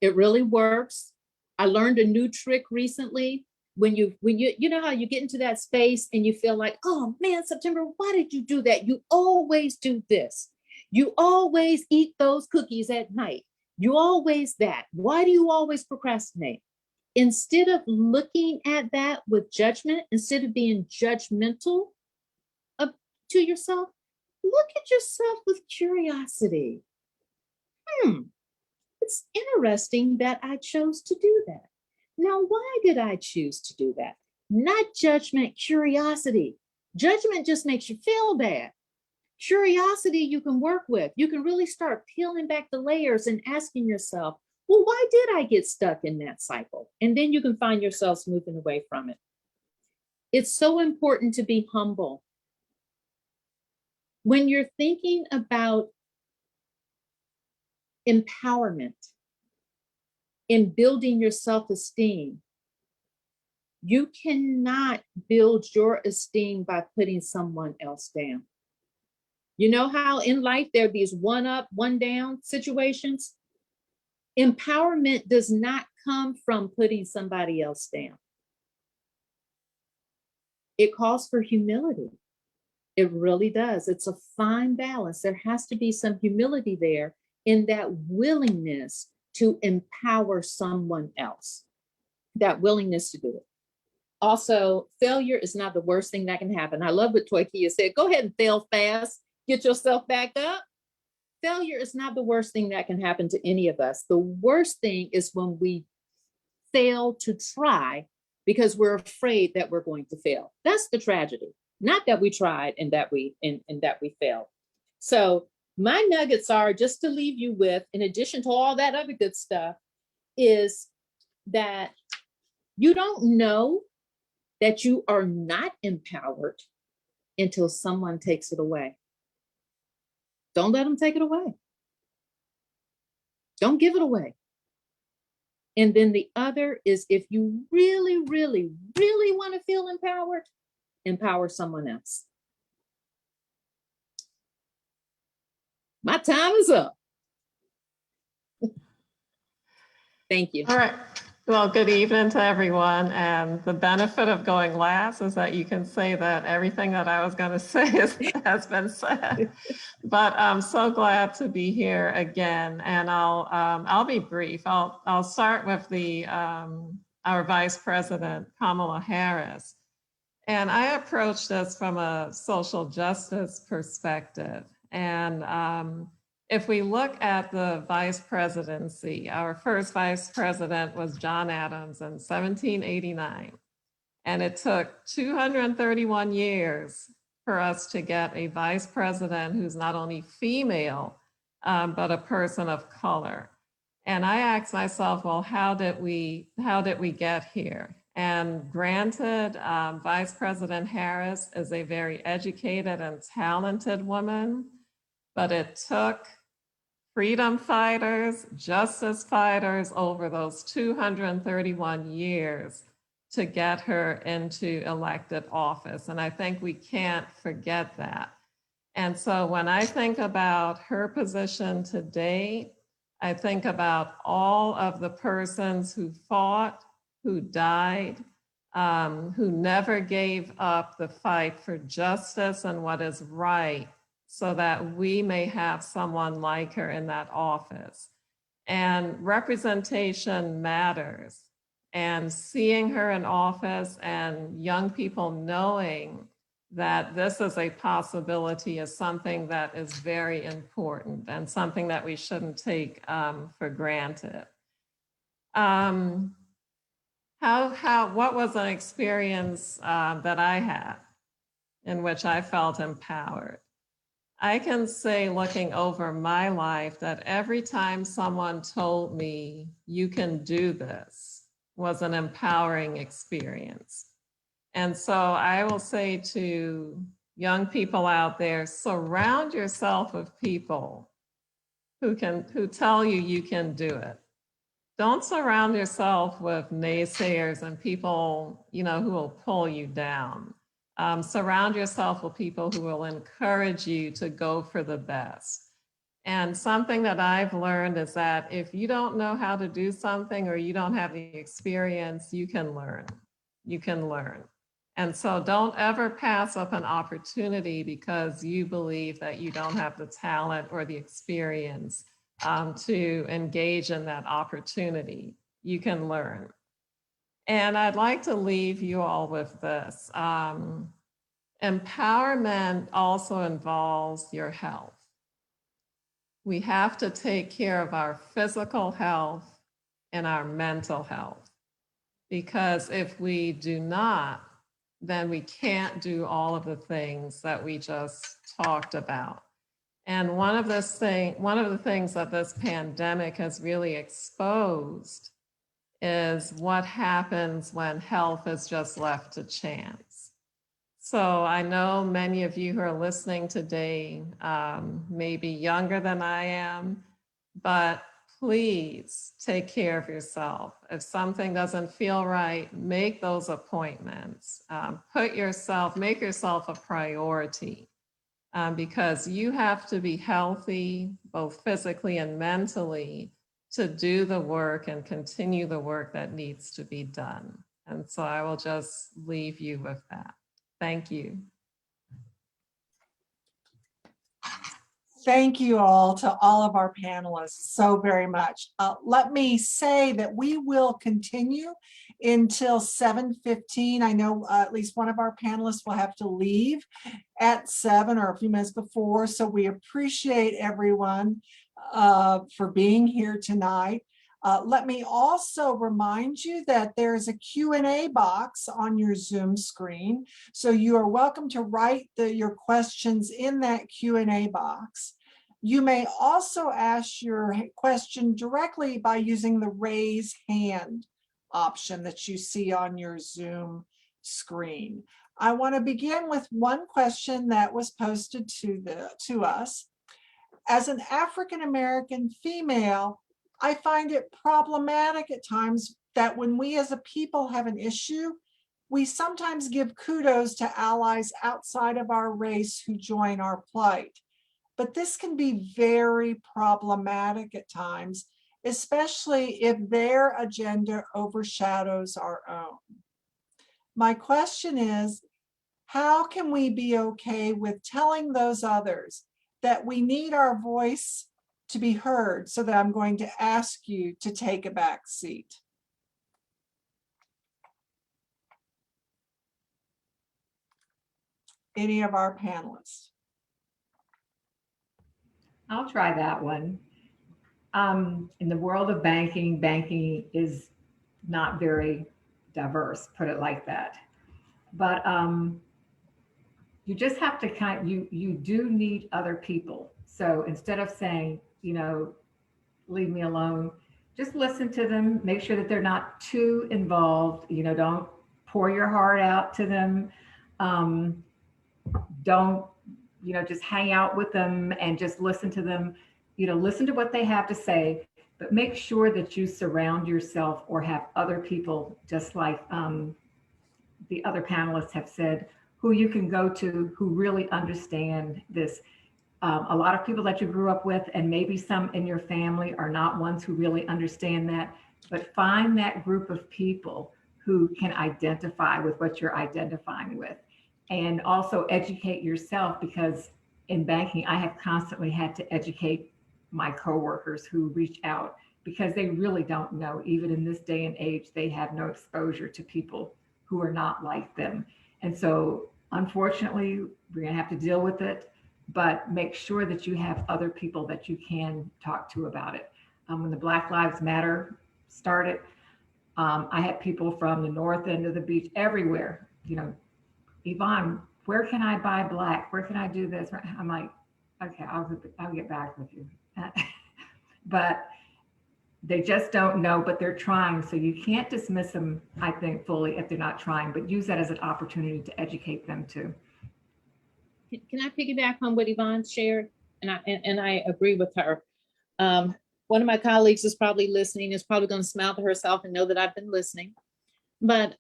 It really works. I learned a new trick recently. When you know how you get into that space and you feel like, oh man, September, why did you do that? You always do this. You always eat those cookies at night. You always that. Why do you always procrastinate? Instead of looking at that with judgment, instead of being judgmental to yourself, look at yourself with curiosity. It's interesting that I chose to do that. Now, why did I choose to do that? Not judgment, curiosity. Judgment just makes you feel bad. Curiosity you can work with. You can really start peeling back the layers and asking yourself, well, why did I get stuck in that cycle? And then you can find yourselves moving away from it. It's so important to be humble. When you're thinking about empowerment, in building your self-esteem, you cannot build your esteem by putting someone else down. You know how in life there are these one up, one down situations? Empowerment does not come from putting somebody else down. It calls for humility. It really does. It's a fine balance. There has to be some humility there in that willingness to empower someone else, that willingness to do it. Also, failure is not the worst thing that can happen. I love what Toykia said. Go ahead and fail fast, get yourself back up. Failure is not the worst thing that can happen to any of us. The worst thing is when we fail to try because we're afraid that we're going to fail. That's the tragedy. Not that we tried and that we failed. So my nuggets are just to leave you with, in addition to all that other good stuff, is that you don't know that you are not empowered until someone takes it away. Don't let them take it away. Don't give it away. And then the other is, if you really, really, really want to feel empowered, empower someone else. My time is up. Thank you. All right. Well, good evening to everyone. And the benefit of going last is that you can say that everything that I was going to say has been said. But I'm so glad to be here again. And I'll be brief. I'll start with our Vice President, Kamala Harris. And I approach this from a social justice perspective. And if we look at the vice presidency, our first vice president was John Adams in 1789. And it took 231 years for us to get a vice president who's not only female, but a person of color. And I asked myself, well, how did we get here? And granted, Vice President Harris is a very educated and talented woman, but it took freedom fighters, justice fighters over those 231 years to get her into elected office. And I think we can't forget that. And so when I think about her position today, I think about all of the persons who fought, who died, who never gave up the fight for justice and what is right, so that we may have someone like her in that office. And representation matters. And seeing her in office and young people knowing that this is a possibility is something that is very important and something that we shouldn't take for granted. What was an experience that I had in which I felt empowered? I can say, looking over my life, that every time someone told me, you can do this, was an empowering experience. And so I will say to young people out there, surround yourself with people who tell you you can do it. Don't surround yourself with naysayers and people, who will pull you down. Surround yourself with people who will encourage you to go for the best. And something that I've learned is that if you don't know how to do something or you don't have the experience, you can learn. You can learn. And so don't ever pass up an opportunity because you believe that you don't have the talent or the experience to engage in that opportunity. You can learn. And I'd like to leave you all with this. Empowerment also involves your health. We have to take care of our physical health and our mental health, because if we do not, then we can't do all of the things that we just talked about. And one of the things that this pandemic has really exposed is what happens when health is just left to chance. So I know many of you who are listening today may be younger than I am, but please take care of yourself. If something doesn't feel right, make those appointments. Make yourself a priority, because you have to be healthy, both physically and mentally, to do the work and continue the work that needs to be done. And so I will just leave you with that. Thank you. Thank you all to all of our panelists so very much. Let me say that we will continue until 7:15. I know at least one of our panelists will have to leave at 7 or a few minutes before. So we appreciate everyone for being here tonight. Let me also remind you that there's a Q&A box on your Zoom screen. So you are welcome to write your questions in that Q&A box. You may also ask your question directly by using the raise hand option that you see on your Zoom screen. I want to begin with one question that was posted to us. As an African-American female, I find it problematic at times that when we as a people have an issue, we sometimes give kudos to allies outside of our race who join our plight. But this can be very problematic at times, especially if their agenda overshadows our own. My question is, how can we be okay with telling those others that we need our voice to be heard, so that I'm going to ask you to take a back seat? Any of our panelists? I'll try that one. In the world of banking, banking is not very diverse, put it like that. But you just have to you do need other people. So instead of saying, leave me alone, just listen to them, make sure that they're not too involved, don't pour your heart out to them. Don't, just hang out with them and just listen to them, listen to what they have to say, but make sure that you surround yourself or have other people, just like the other panelists have said, who you can go to who really understand this. A lot of people that you grew up with, and maybe some in your family, are not ones who really understand that, but find that group of people who can identify with what you're identifying with. And also educate yourself, because in banking, I have constantly had to educate my coworkers who reach out, because they really don't know. Even in this day and age, they have no exposure to people who are not like them. And so unfortunately, we're gonna have to deal with it, but make sure that you have other people that you can talk to about it. When the Black Lives Matter started, I had people from the north end of the beach, everywhere, Yvonne, where can I buy black? Where can I do this? I'm like, okay, I'll get back with you. But they just don't know, but they're trying. So you can't dismiss them, I think, fully if they're not trying, but use that as an opportunity to educate them too. Can I piggyback on what Yvonne shared? And I agree with her. One of my colleagues is probably listening, is probably going to smile to herself and know that I've been listening. But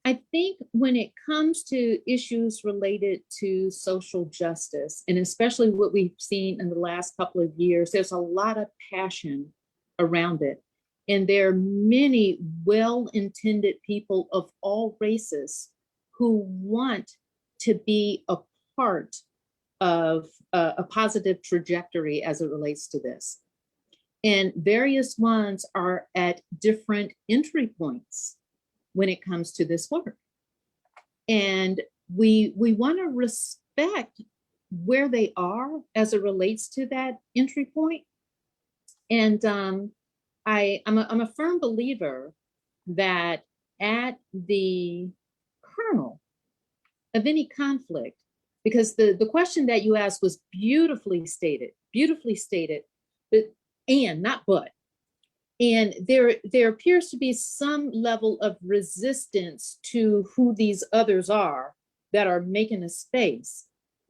I think when it comes to issues related to social justice, and especially what we've seen in the last couple of years, there's a lot of passion around it. And there are many well-intended people of all races who want to be a part of a positive trajectory as it relates to this. And various ones are at different entry points when it comes to this work. And we want to respect where they are as it relates to that entry point. And I'm a firm believer that at the kernel of any conflict, because the question that you asked was beautifully stated, but and not but. And there appears to be some level of resistance to who these others are that are making a space.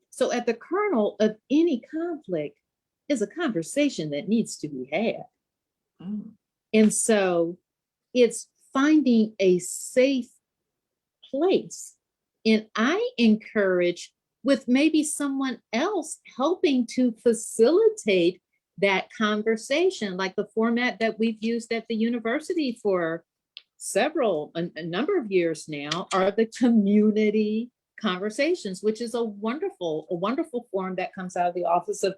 So at the kernel of any conflict is a conversation that needs to be had. Mm. And so it's finding a safe place. And I encourage, with maybe someone else helping to facilitate that conversation, like the format that we've used at the university for a number of years now, are the community conversations, which is a wonderful form that comes out of the Office of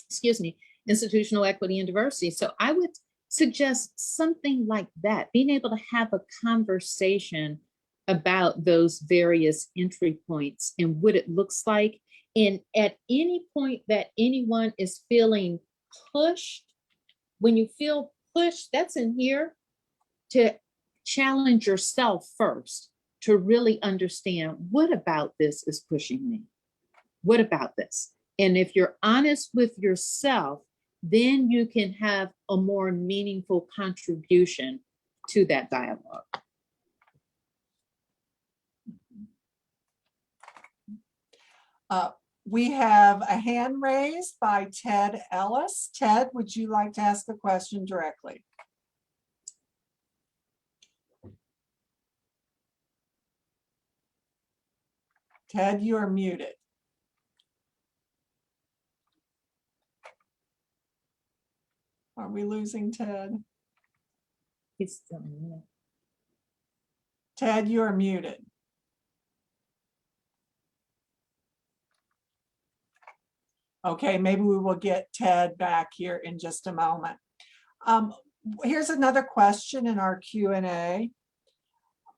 excuse me, Institutional Equity and Diversity. So I would suggest something like that, being able to have a conversation about those various entry points and what it looks like. And at any point that anyone is feeling pushed, when you feel push, that's in here, to challenge yourself first, to really understand what about this is pushing me? What about this? And if you're honest with yourself, then you can have a more meaningful contribution to that dialogue. We have a hand raised by Ted Ellis. Ted, would you like to ask a question directly? Ted, you are muted. Are we losing Ted? He's still in there. Ted, you are muted. Okay, maybe we will get Ted back here in just a moment. Here's another question in our Q&A.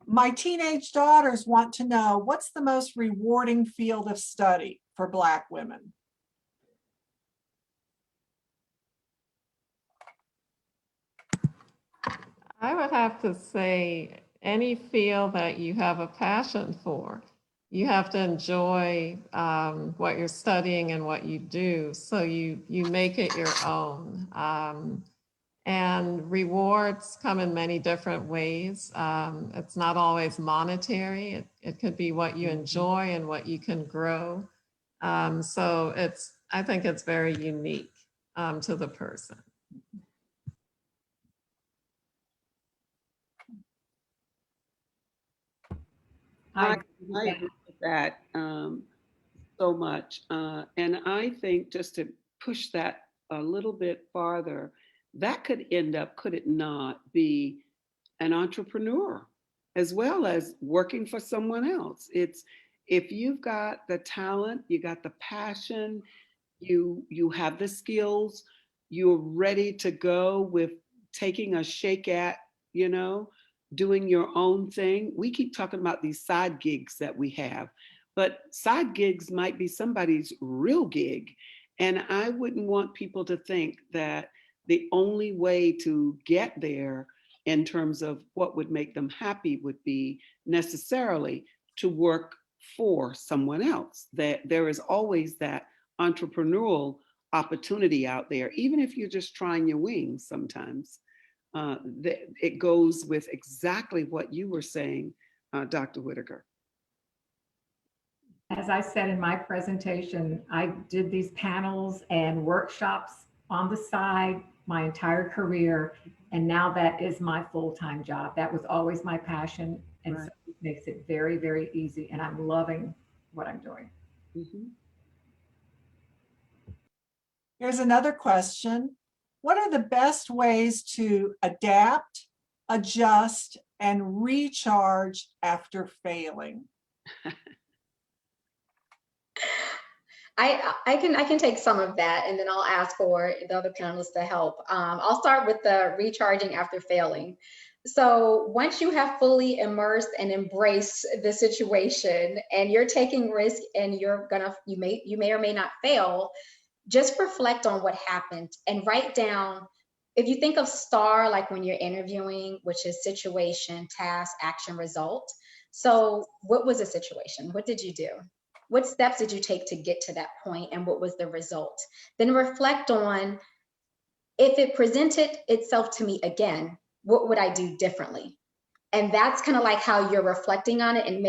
My teenage daughters want to know, what's the most rewarding field of study for Black women? I would have to say any field that you have a passion for. You have to enjoy what you're studying and what you do, so you make it your own. And rewards come in many different ways. It's not always monetary. It could be what you enjoy and what you can grow. So I think it's very unique to the person. I agree with that so much. And I think, just to push that a little bit farther, that could end up, could it not, be an entrepreneur as well as working for someone else. It's, if you've got the talent, you got the passion, you have the skills, you're ready to go with taking a shake at, doing your own thing. We keep talking about these side gigs that we have, but side gigs might be somebody's real gig. And I wouldn't want people to think that the only way to get there in terms of what would make them happy would be necessarily to work for someone else. That there is always that entrepreneurial opportunity out there, even if you're just trying your wings sometimes. It goes with exactly what you were saying, Dr. Whitaker. As I said in my presentation, I did these panels and workshops on the side my entire career, and now that is my full-time job. That was always my passion, and Right. so it makes it very, very easy, and I'm loving what I'm doing. Mm-hmm. Here's another question. What are the best ways to adapt, adjust, and recharge after failing? I can take some of that, and then I'll ask for the other panelists to help. I'll start with the recharging after failing. So once you have fully immersed and embraced the situation, and you're taking risk, and you may or may not fail, just reflect on what happened and write down. If you think of STAR, like when you're interviewing, which is situation, task, action, result. So what was the situation? What did you do? What steps did you take to get to that point, and what was the result? Then reflect on, if it presented itself to me again, what would I do differently? And that's kind of like how you're reflecting on it and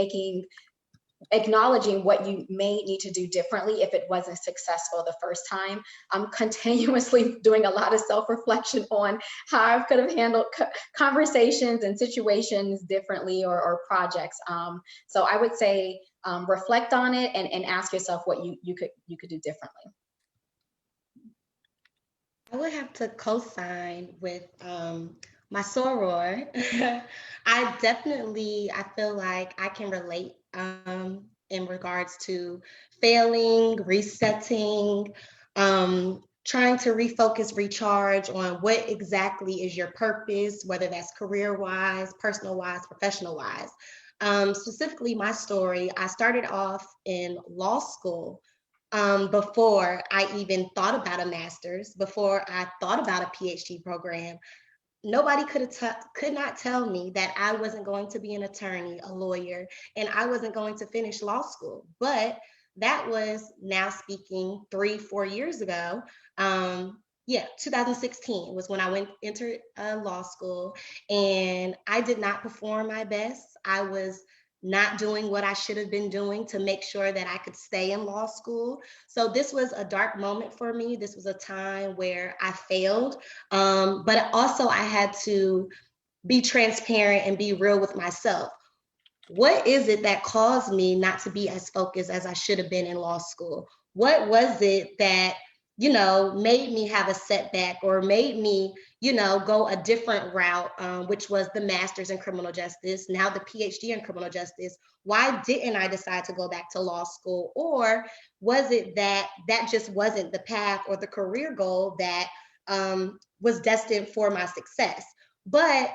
acknowledging what you may need to do differently if it wasn't successful the first time. I'm continuously doing a lot of self-reflection on how I could have handled conversations and situations differently, or projects. So I would say reflect on it and ask yourself what you could do differently. I would have to co-sign with my soror. I feel like I can relate in regards to failing, resetting, trying to refocus, recharge on what exactly is your purpose, whether that's career-wise, personal-wise, professional-wise. Specifically, my story, I started off in law school before I even thought about a master's, before I thought about a PhD program. nobody could not tell me that I wasn't going to be an attorney, a lawyer, and I wasn't going to finish law school. But that was, now speaking 3-4 years ago. 2016 was when I entered law school, and I did not perform my best. I was not doing what I should have been doing to make sure that I could stay in law school. So this was a dark moment for me. This was a time where I failed, but also I had to be transparent and be real with myself. What is it that caused me not to be as focused as I should have been in law school? What was it that, made me have a setback or made me, go a different route, which was the master's in criminal justice, now the PhD in criminal justice? Why didn't I decide to go back to law school? Or was it that just wasn't the path or the career goal that was destined for my success? But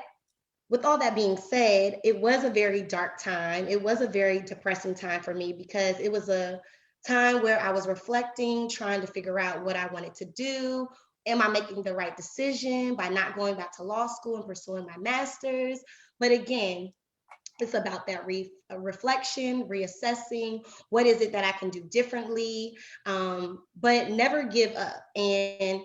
with all that being said, it was a very dark time. It was a very depressing time for me, because it was a time where I was reflecting, trying to figure out what I wanted to do. Am I making the right decision by not going back to law school and pursuing my master's? But again, it's about that reflection, reassessing, what is it that I can do differently, but never give up. And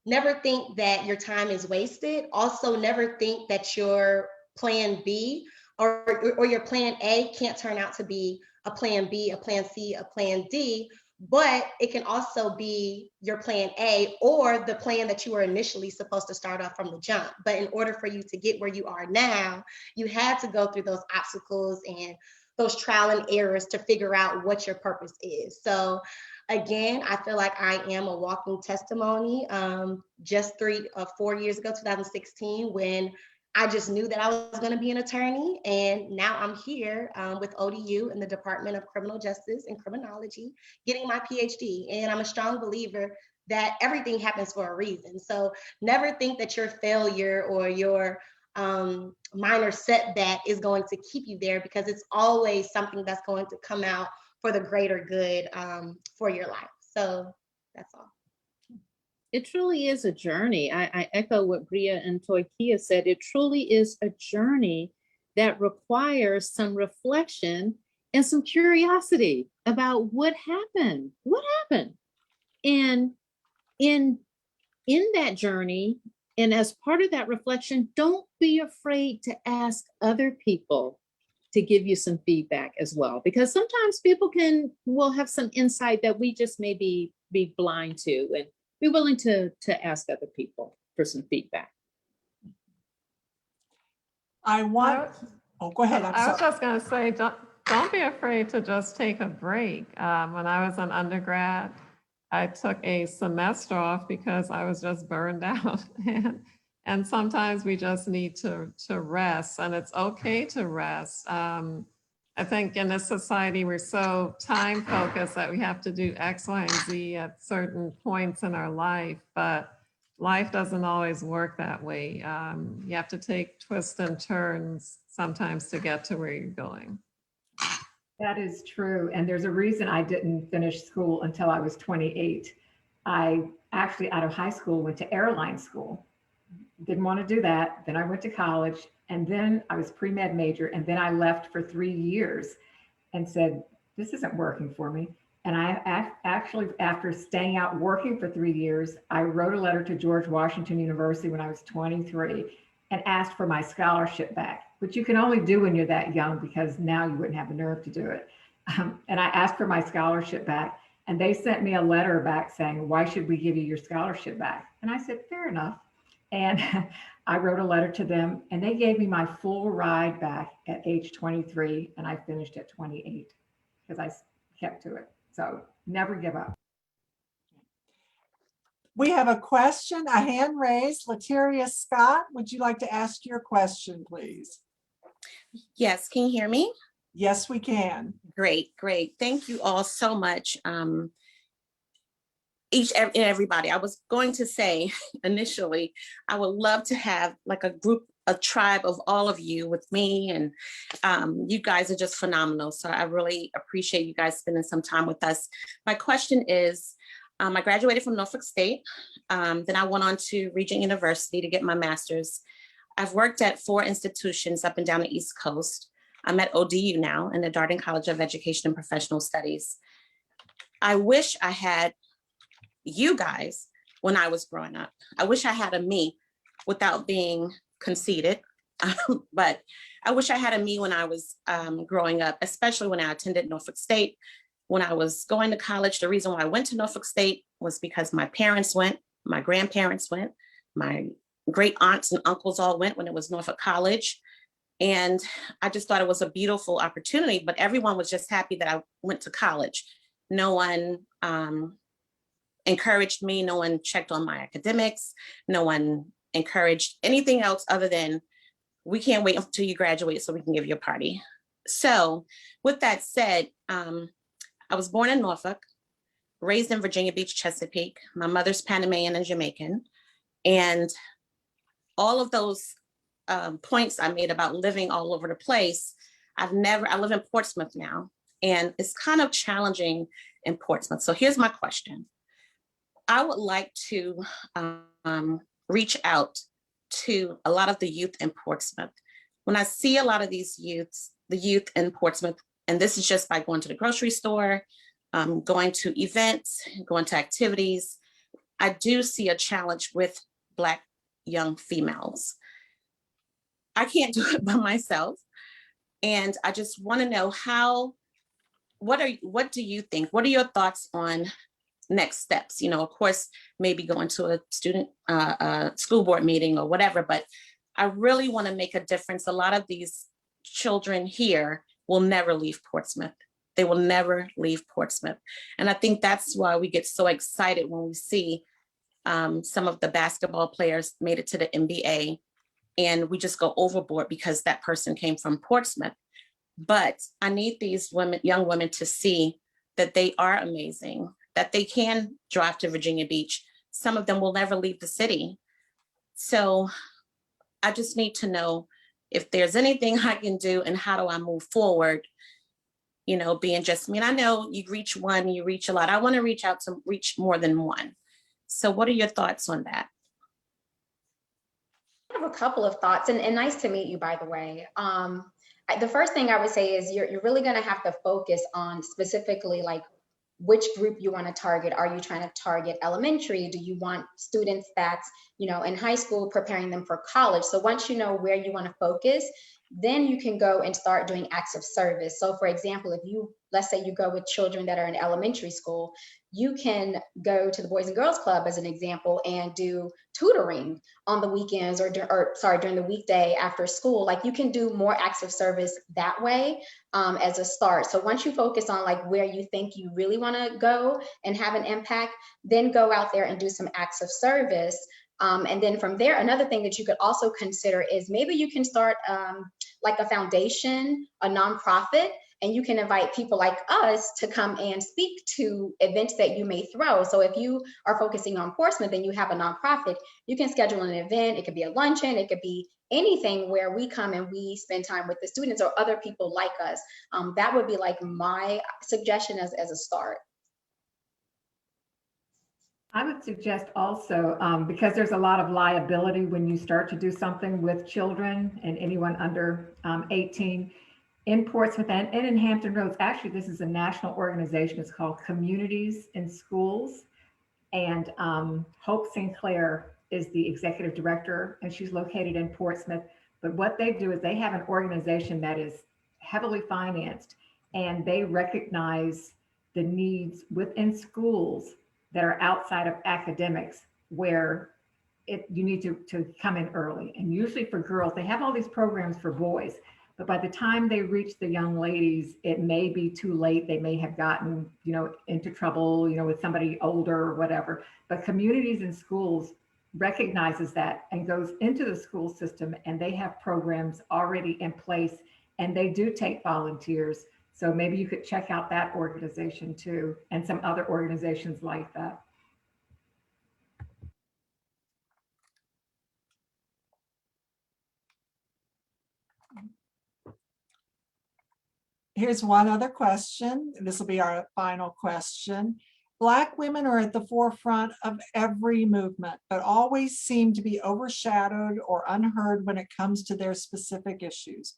never think that your time is wasted. Also, never think that your plan B or your plan A can't turn out to be a plan B, a plan C, a plan D, but it can also be your plan A or the plan that you were initially supposed to start off from the jump. But in order for you to get where you are now, you had to go through those obstacles and those trial and errors to figure out what your purpose is. So again, I feel like I am a walking testimony. Just 4 years ago, 2016, when I just knew that I was going to be an attorney. And now I'm here with ODU in the Department of Criminal Justice and Criminology, getting my PhD. And I'm a strong believer that everything happens for a reason. So never think that your failure or your minor setback is going to keep you there, because it's always something that's going to come out for the greater good for your life. So that's all. It truly is a journey. I echo what Bria and Toikia said. It truly is a journey that requires some reflection and some curiosity about what happened. What happened? And in that journey, and as part of that reflection, don't be afraid to ask other people to give you some feedback as well, because sometimes people will have some insight that we just may be blind to, and be willing to ask other people for some feedback. Go ahead. I was just going to say, don't be afraid to just take a break. When I was an undergrad, I took a semester off because I was just burned out. And sometimes we just need to rest, and it's okay to rest. I think in this society, we're so time focused that we have to do X, Y, and Z at certain points in our life, but life doesn't always work that way. You have to take twists and turns sometimes to get to where you're going. That is true. And there's a reason I didn't finish school until I was 28. I actually, out of high school, went to airline school. Didn't want to do that. Then I went to college, and then I was pre-med major, and then I left for 3 years and said, this isn't working for me. And I actually, after staying out working for 3 years, I wrote a letter to George Washington University when I was 23 and asked for my scholarship back, which you can only do when you're that young, because now you wouldn't have the nerve to do it. And I asked for my scholarship back, and they sent me a letter back saying, why should we give you your scholarship back? And I said, fair enough. And I wrote a letter to them, and they gave me my full ride back at age 23, and I finished at 28 because I kept to it. So never give up. We have a question, a hand raised. Lataria Scott, would you like to ask your question, please? Yes, can you hear me? Yes, we can. Great. Thank you all so much. Each and everybody. I was going to say initially, I would love to have like a tribe of all of you with me, and you guys are just phenomenal. So I really appreciate you guys spending some time with us. My question is, I graduated from Norfolk State. Then I went on to Regent University to get my master's. I've worked at 4 institutions up and down the East Coast. I'm at ODU now in the Darden College of Education and Professional Studies. I wish I had you guys when I was growing up. I wish I had a me without being conceited, but I wish I had a me when I was growing up, especially when I attended Norfolk State. When I was going to college, the reason why I went to Norfolk State was because my parents went, my grandparents went, my great aunts and uncles all went when it was Norfolk College. And I just thought it was a beautiful opportunity, but everyone was just happy that I went to college. No one encouraged me. No one checked on my academics. No one encouraged anything else other than, we can't wait until you graduate so we can give you a party. So with that said, I was born in Norfolk, raised in Virginia Beach, Chesapeake. My mother's Panamanian and Jamaican. And all of those points I made about living all over the place, I live in Portsmouth now, and it's kind of challenging in Portsmouth. So here's my question. I would like to reach out to a lot of the youth in Portsmouth. When I see a lot of these the youth in Portsmouth, and this is just by going to the grocery store, going to events, going to activities, I do see a challenge with Black young females. I can't do it by myself. And I just want to know what do you think? What are your thoughts on next steps? You know, of course, maybe going to a student, school board meeting or whatever, but I really want to make a difference. A lot of these children here will never leave Portsmouth. They will never leave Portsmouth. And I think that's why we get so excited when we see some of the basketball players made it to the NBA, and we just go overboard because that person came from Portsmouth. But I need these women, young women, to see that they are amazing, that they can drive to Virginia Beach. Some of them will never leave the city. So I just need to know if there's anything I can do and how do I move forward, you know, being just me. And I know you reach one, you reach a lot. I want to reach out to reach more than one. So what are your thoughts on that? I have a couple of thoughts, and nice to meet you, by the way. The first thing I would say is you're really going to have to focus on specifically like which group you want to target. Are you trying to target elementary? Do you want students that's, you know, in high school, preparing them for college? So once you know where you want to focus, then you can go and start doing acts of service. So for example, if you, let's say you go with children that are in elementary school, you can go to the Boys and Girls Club as an example and do tutoring on the weekends or during the weekday after school. Like you can do more acts of service that way as a start. So once you focus on like where you think you really want to go and have an impact, then go out there and do some acts of service. And then from there, another thing that you could also consider is maybe you can start like a foundation, a nonprofit, and you can invite people like us to come and speak to events that you may throw. So if you are focusing on Portsmouth and you have a nonprofit, you can schedule an event. It could be a luncheon, it could be anything where we come and we spend time with the students or other people like us. That would be like my suggestion as a start. I would suggest also, because there's a lot of liability when you start to do something with children and anyone under 18, in Portsmouth and in Hampton Roads. Actually, this is a national organization. It's called Communities in Schools. And Hope Sinclair is the executive director, and she's located in Portsmouth. But what they do is they have an organization that is heavily financed, and they recognize the needs within schools that are outside of academics, where you need to come in early. And usually for girls, they have all these programs for boys, but by the time they reach the young ladies, it may be too late. They may have gotten, you know, into trouble, you know, with somebody older or whatever. But Communities in Schools recognizes that and goes into the school system, and they have programs already in place, and they do take volunteers. So maybe you could check out that organization too, and some other organizations like that. Here's one other question. This will be our final question. Black women are at the forefront of every movement, but always seem to be overshadowed or unheard when it comes to their specific issues.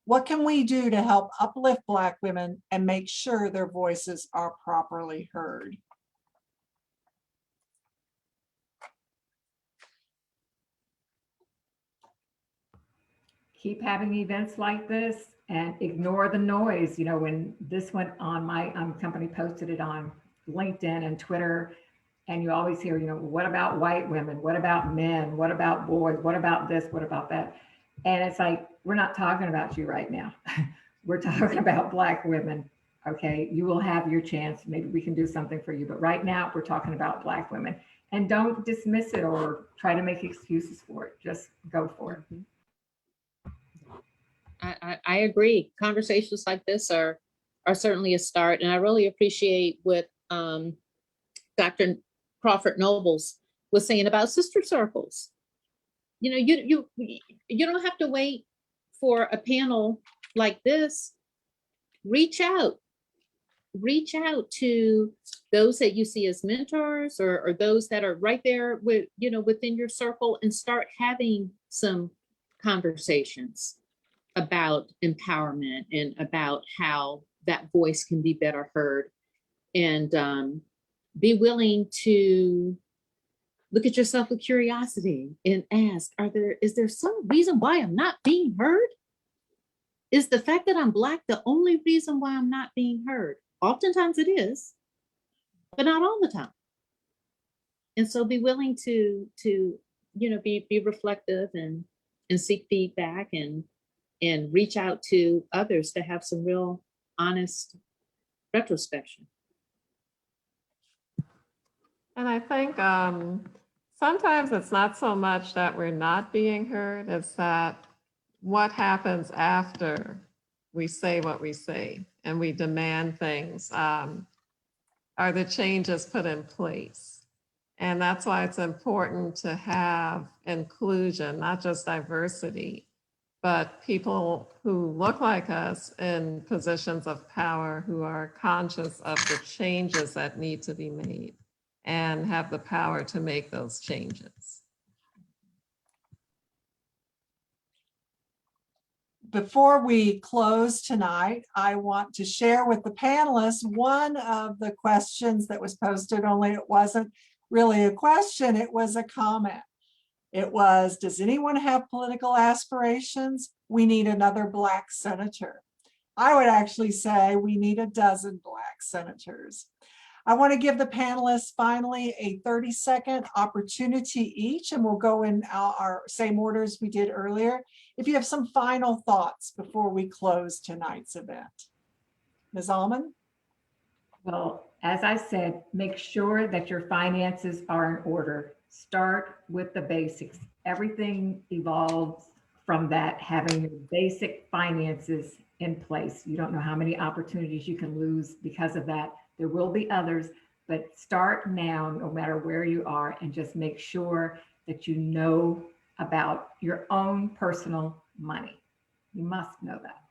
What can we do to help uplift Black women and make sure their voices are properly heard? Keep having events like this and ignore the noise. You know, when this went on, my company posted it on LinkedIn and Twitter, and you always hear, you know, what about white women? What about men? What about boys? What about this? What about that? And it's like, we're not talking about you right now. We're talking about Black women. Okay, you will have your chance. Maybe we can do something for you. But right now, we're talking about Black women. And don't dismiss it or try to make excuses for it. Just go for it. I agree. Conversations like this are certainly a start, and I really appreciate what Dr. Crawford Nobles was saying about sister circles. You know, you don't have to wait for a panel like this. Reach out to those that you see as mentors or those that are right there with, you know, within your circle, and start having some conversations about empowerment and about how that voice can be better heard, and be willing to look at yourself with curiosity and ask, is there some reason why I'm not being heard? Is the fact that I'm Black the only reason why I'm not being heard? Oftentimes it is, but not all the time. And so be willing to you know, be reflective and seek feedback and reach out to others to have some real honest retrospection. And I think sometimes it's not so much that we're not being heard, it's that what happens after we say what we say and we demand things. Are the changes put in place? And that's why it's important to have inclusion, not just diversity, but people who look like us in positions of power, who are conscious of the changes that need to be made and have the power to make those changes. Before we close tonight, I want to share with the panelists one of the questions that was posted, only it wasn't really a question, it was a comment. It was, does anyone have political aspirations? We need another Black senator. I would actually say we need a dozen Black senators. I want to give the panelists finally a 30-second opportunity each, and we'll go in our same order as we did earlier. If you have some final thoughts before we close tonight's event. Ms. Allman? Well, as I said, make sure that your finances are in order. Start with the basics. Everything evolves from that, having your basic finances in place. You don't know how many opportunities you can lose because of that. There will be others, but start now, no matter where you are, and just make sure that you know about your own personal money. You must know that.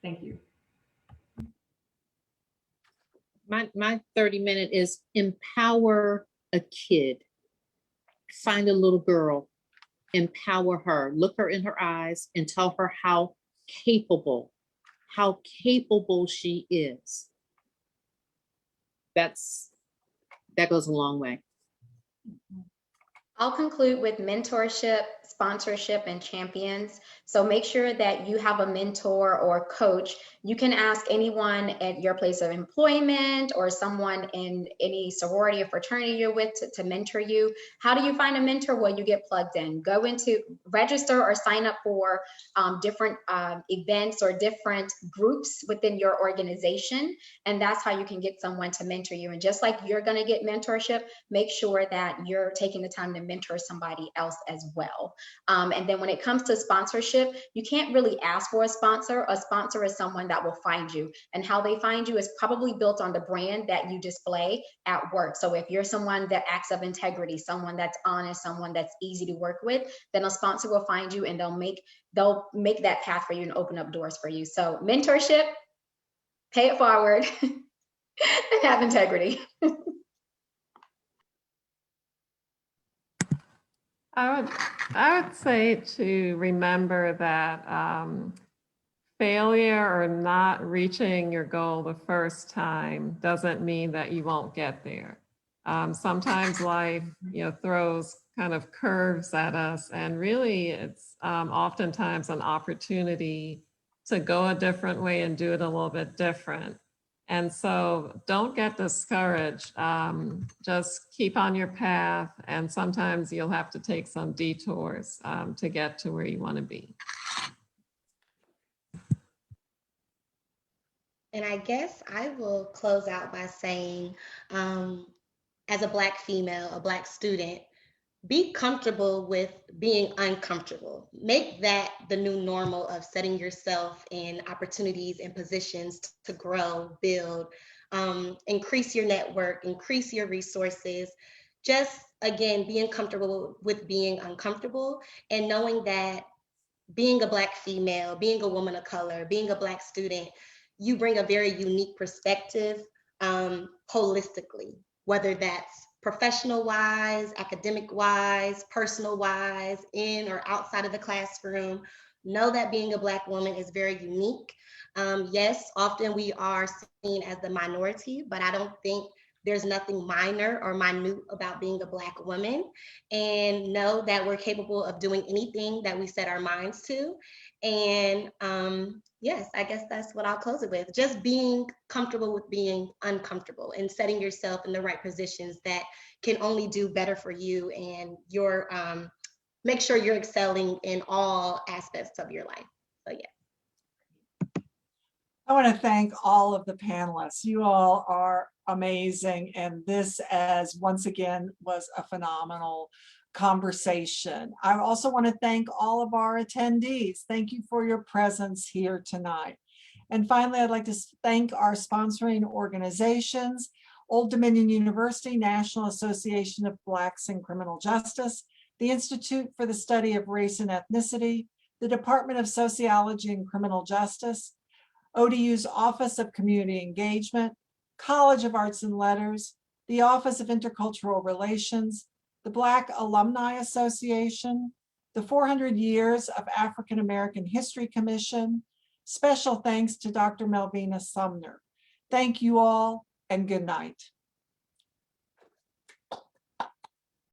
Thank you. My 30-minute is empower a kid. Find a little girl, empower her, look her in her eyes and tell her how capable she is. That goes a long way. I'll conclude with mentorship, sponsorship, and champions. So make sure that you have a mentor or coach. You can ask anyone at your place of employment or someone in any sorority or fraternity you're with to mentor you. How do you find a mentor? Well, you get plugged in. Go into register or sign up for different events or different groups within your organization. And that's how you can get someone to mentor you. And just like you're going to get mentorship, make sure that you're taking the time to mentor somebody else as well. And then when it comes to sponsorship, you can't really ask for a sponsor. A sponsor is someone that will find you, and how they find you is probably built on the brand that you display at work. So if you're someone that acts of integrity, someone that's honest, someone that's easy to work with, then a sponsor will find you and they'll make that path for you and open up doors for you. So mentorship, pay it forward. and have integrity. I would say to remember that failure or not reaching your goal the first time doesn't mean that you won't get there. Sometimes life, throws kind of curves at us, and really it's oftentimes an opportunity to go a different way and do it a little bit different. And so don't get discouraged. Just keep on your path, and sometimes you'll have to take some detours to get to where you want to be. And I guess I will close out by saying, as a Black female, a Black student, be comfortable with being uncomfortable. Make that the new normal of setting yourself in opportunities and positions to grow, build, increase your network, increase your resources. Just, again, being comfortable with being uncomfortable, and knowing that being a Black female, being a woman of color, being a Black student, you bring a very unique perspective holistically, whether that's professional wise, academic wise, personal wise, in or outside of the classroom. Know that being a Black woman is very unique. Yes, often we are seen as the minority, but I don't think there's nothing minor or minute about being a Black woman. And know that we're capable of doing anything that we set our minds to. And yes, I guess that's what I'll close it with. Just being comfortable with being uncomfortable and setting yourself in the right positions that can only do better for you and your make sure you're excelling in all aspects of your life. So yeah. I want to thank all of the panelists. You all are amazing. And this, as once again, was a phenomenal conversation. I also want to thank all of our attendees. Thank you for your presence here tonight. And finally, I'd like to thank our sponsoring organizations, Old Dominion University, National Association of Blacks in Criminal Justice, the Institute for the Study of Race and Ethnicity, the Department of Sociology and Criminal Justice, ODU's Office of Community Engagement, College of Arts and Letters, the Office of Intercultural Relations, the Black Alumni Association, the 400 Years of African American History Commission. Special thanks to Dr. Melvina Sumner. Thank you all, and good night.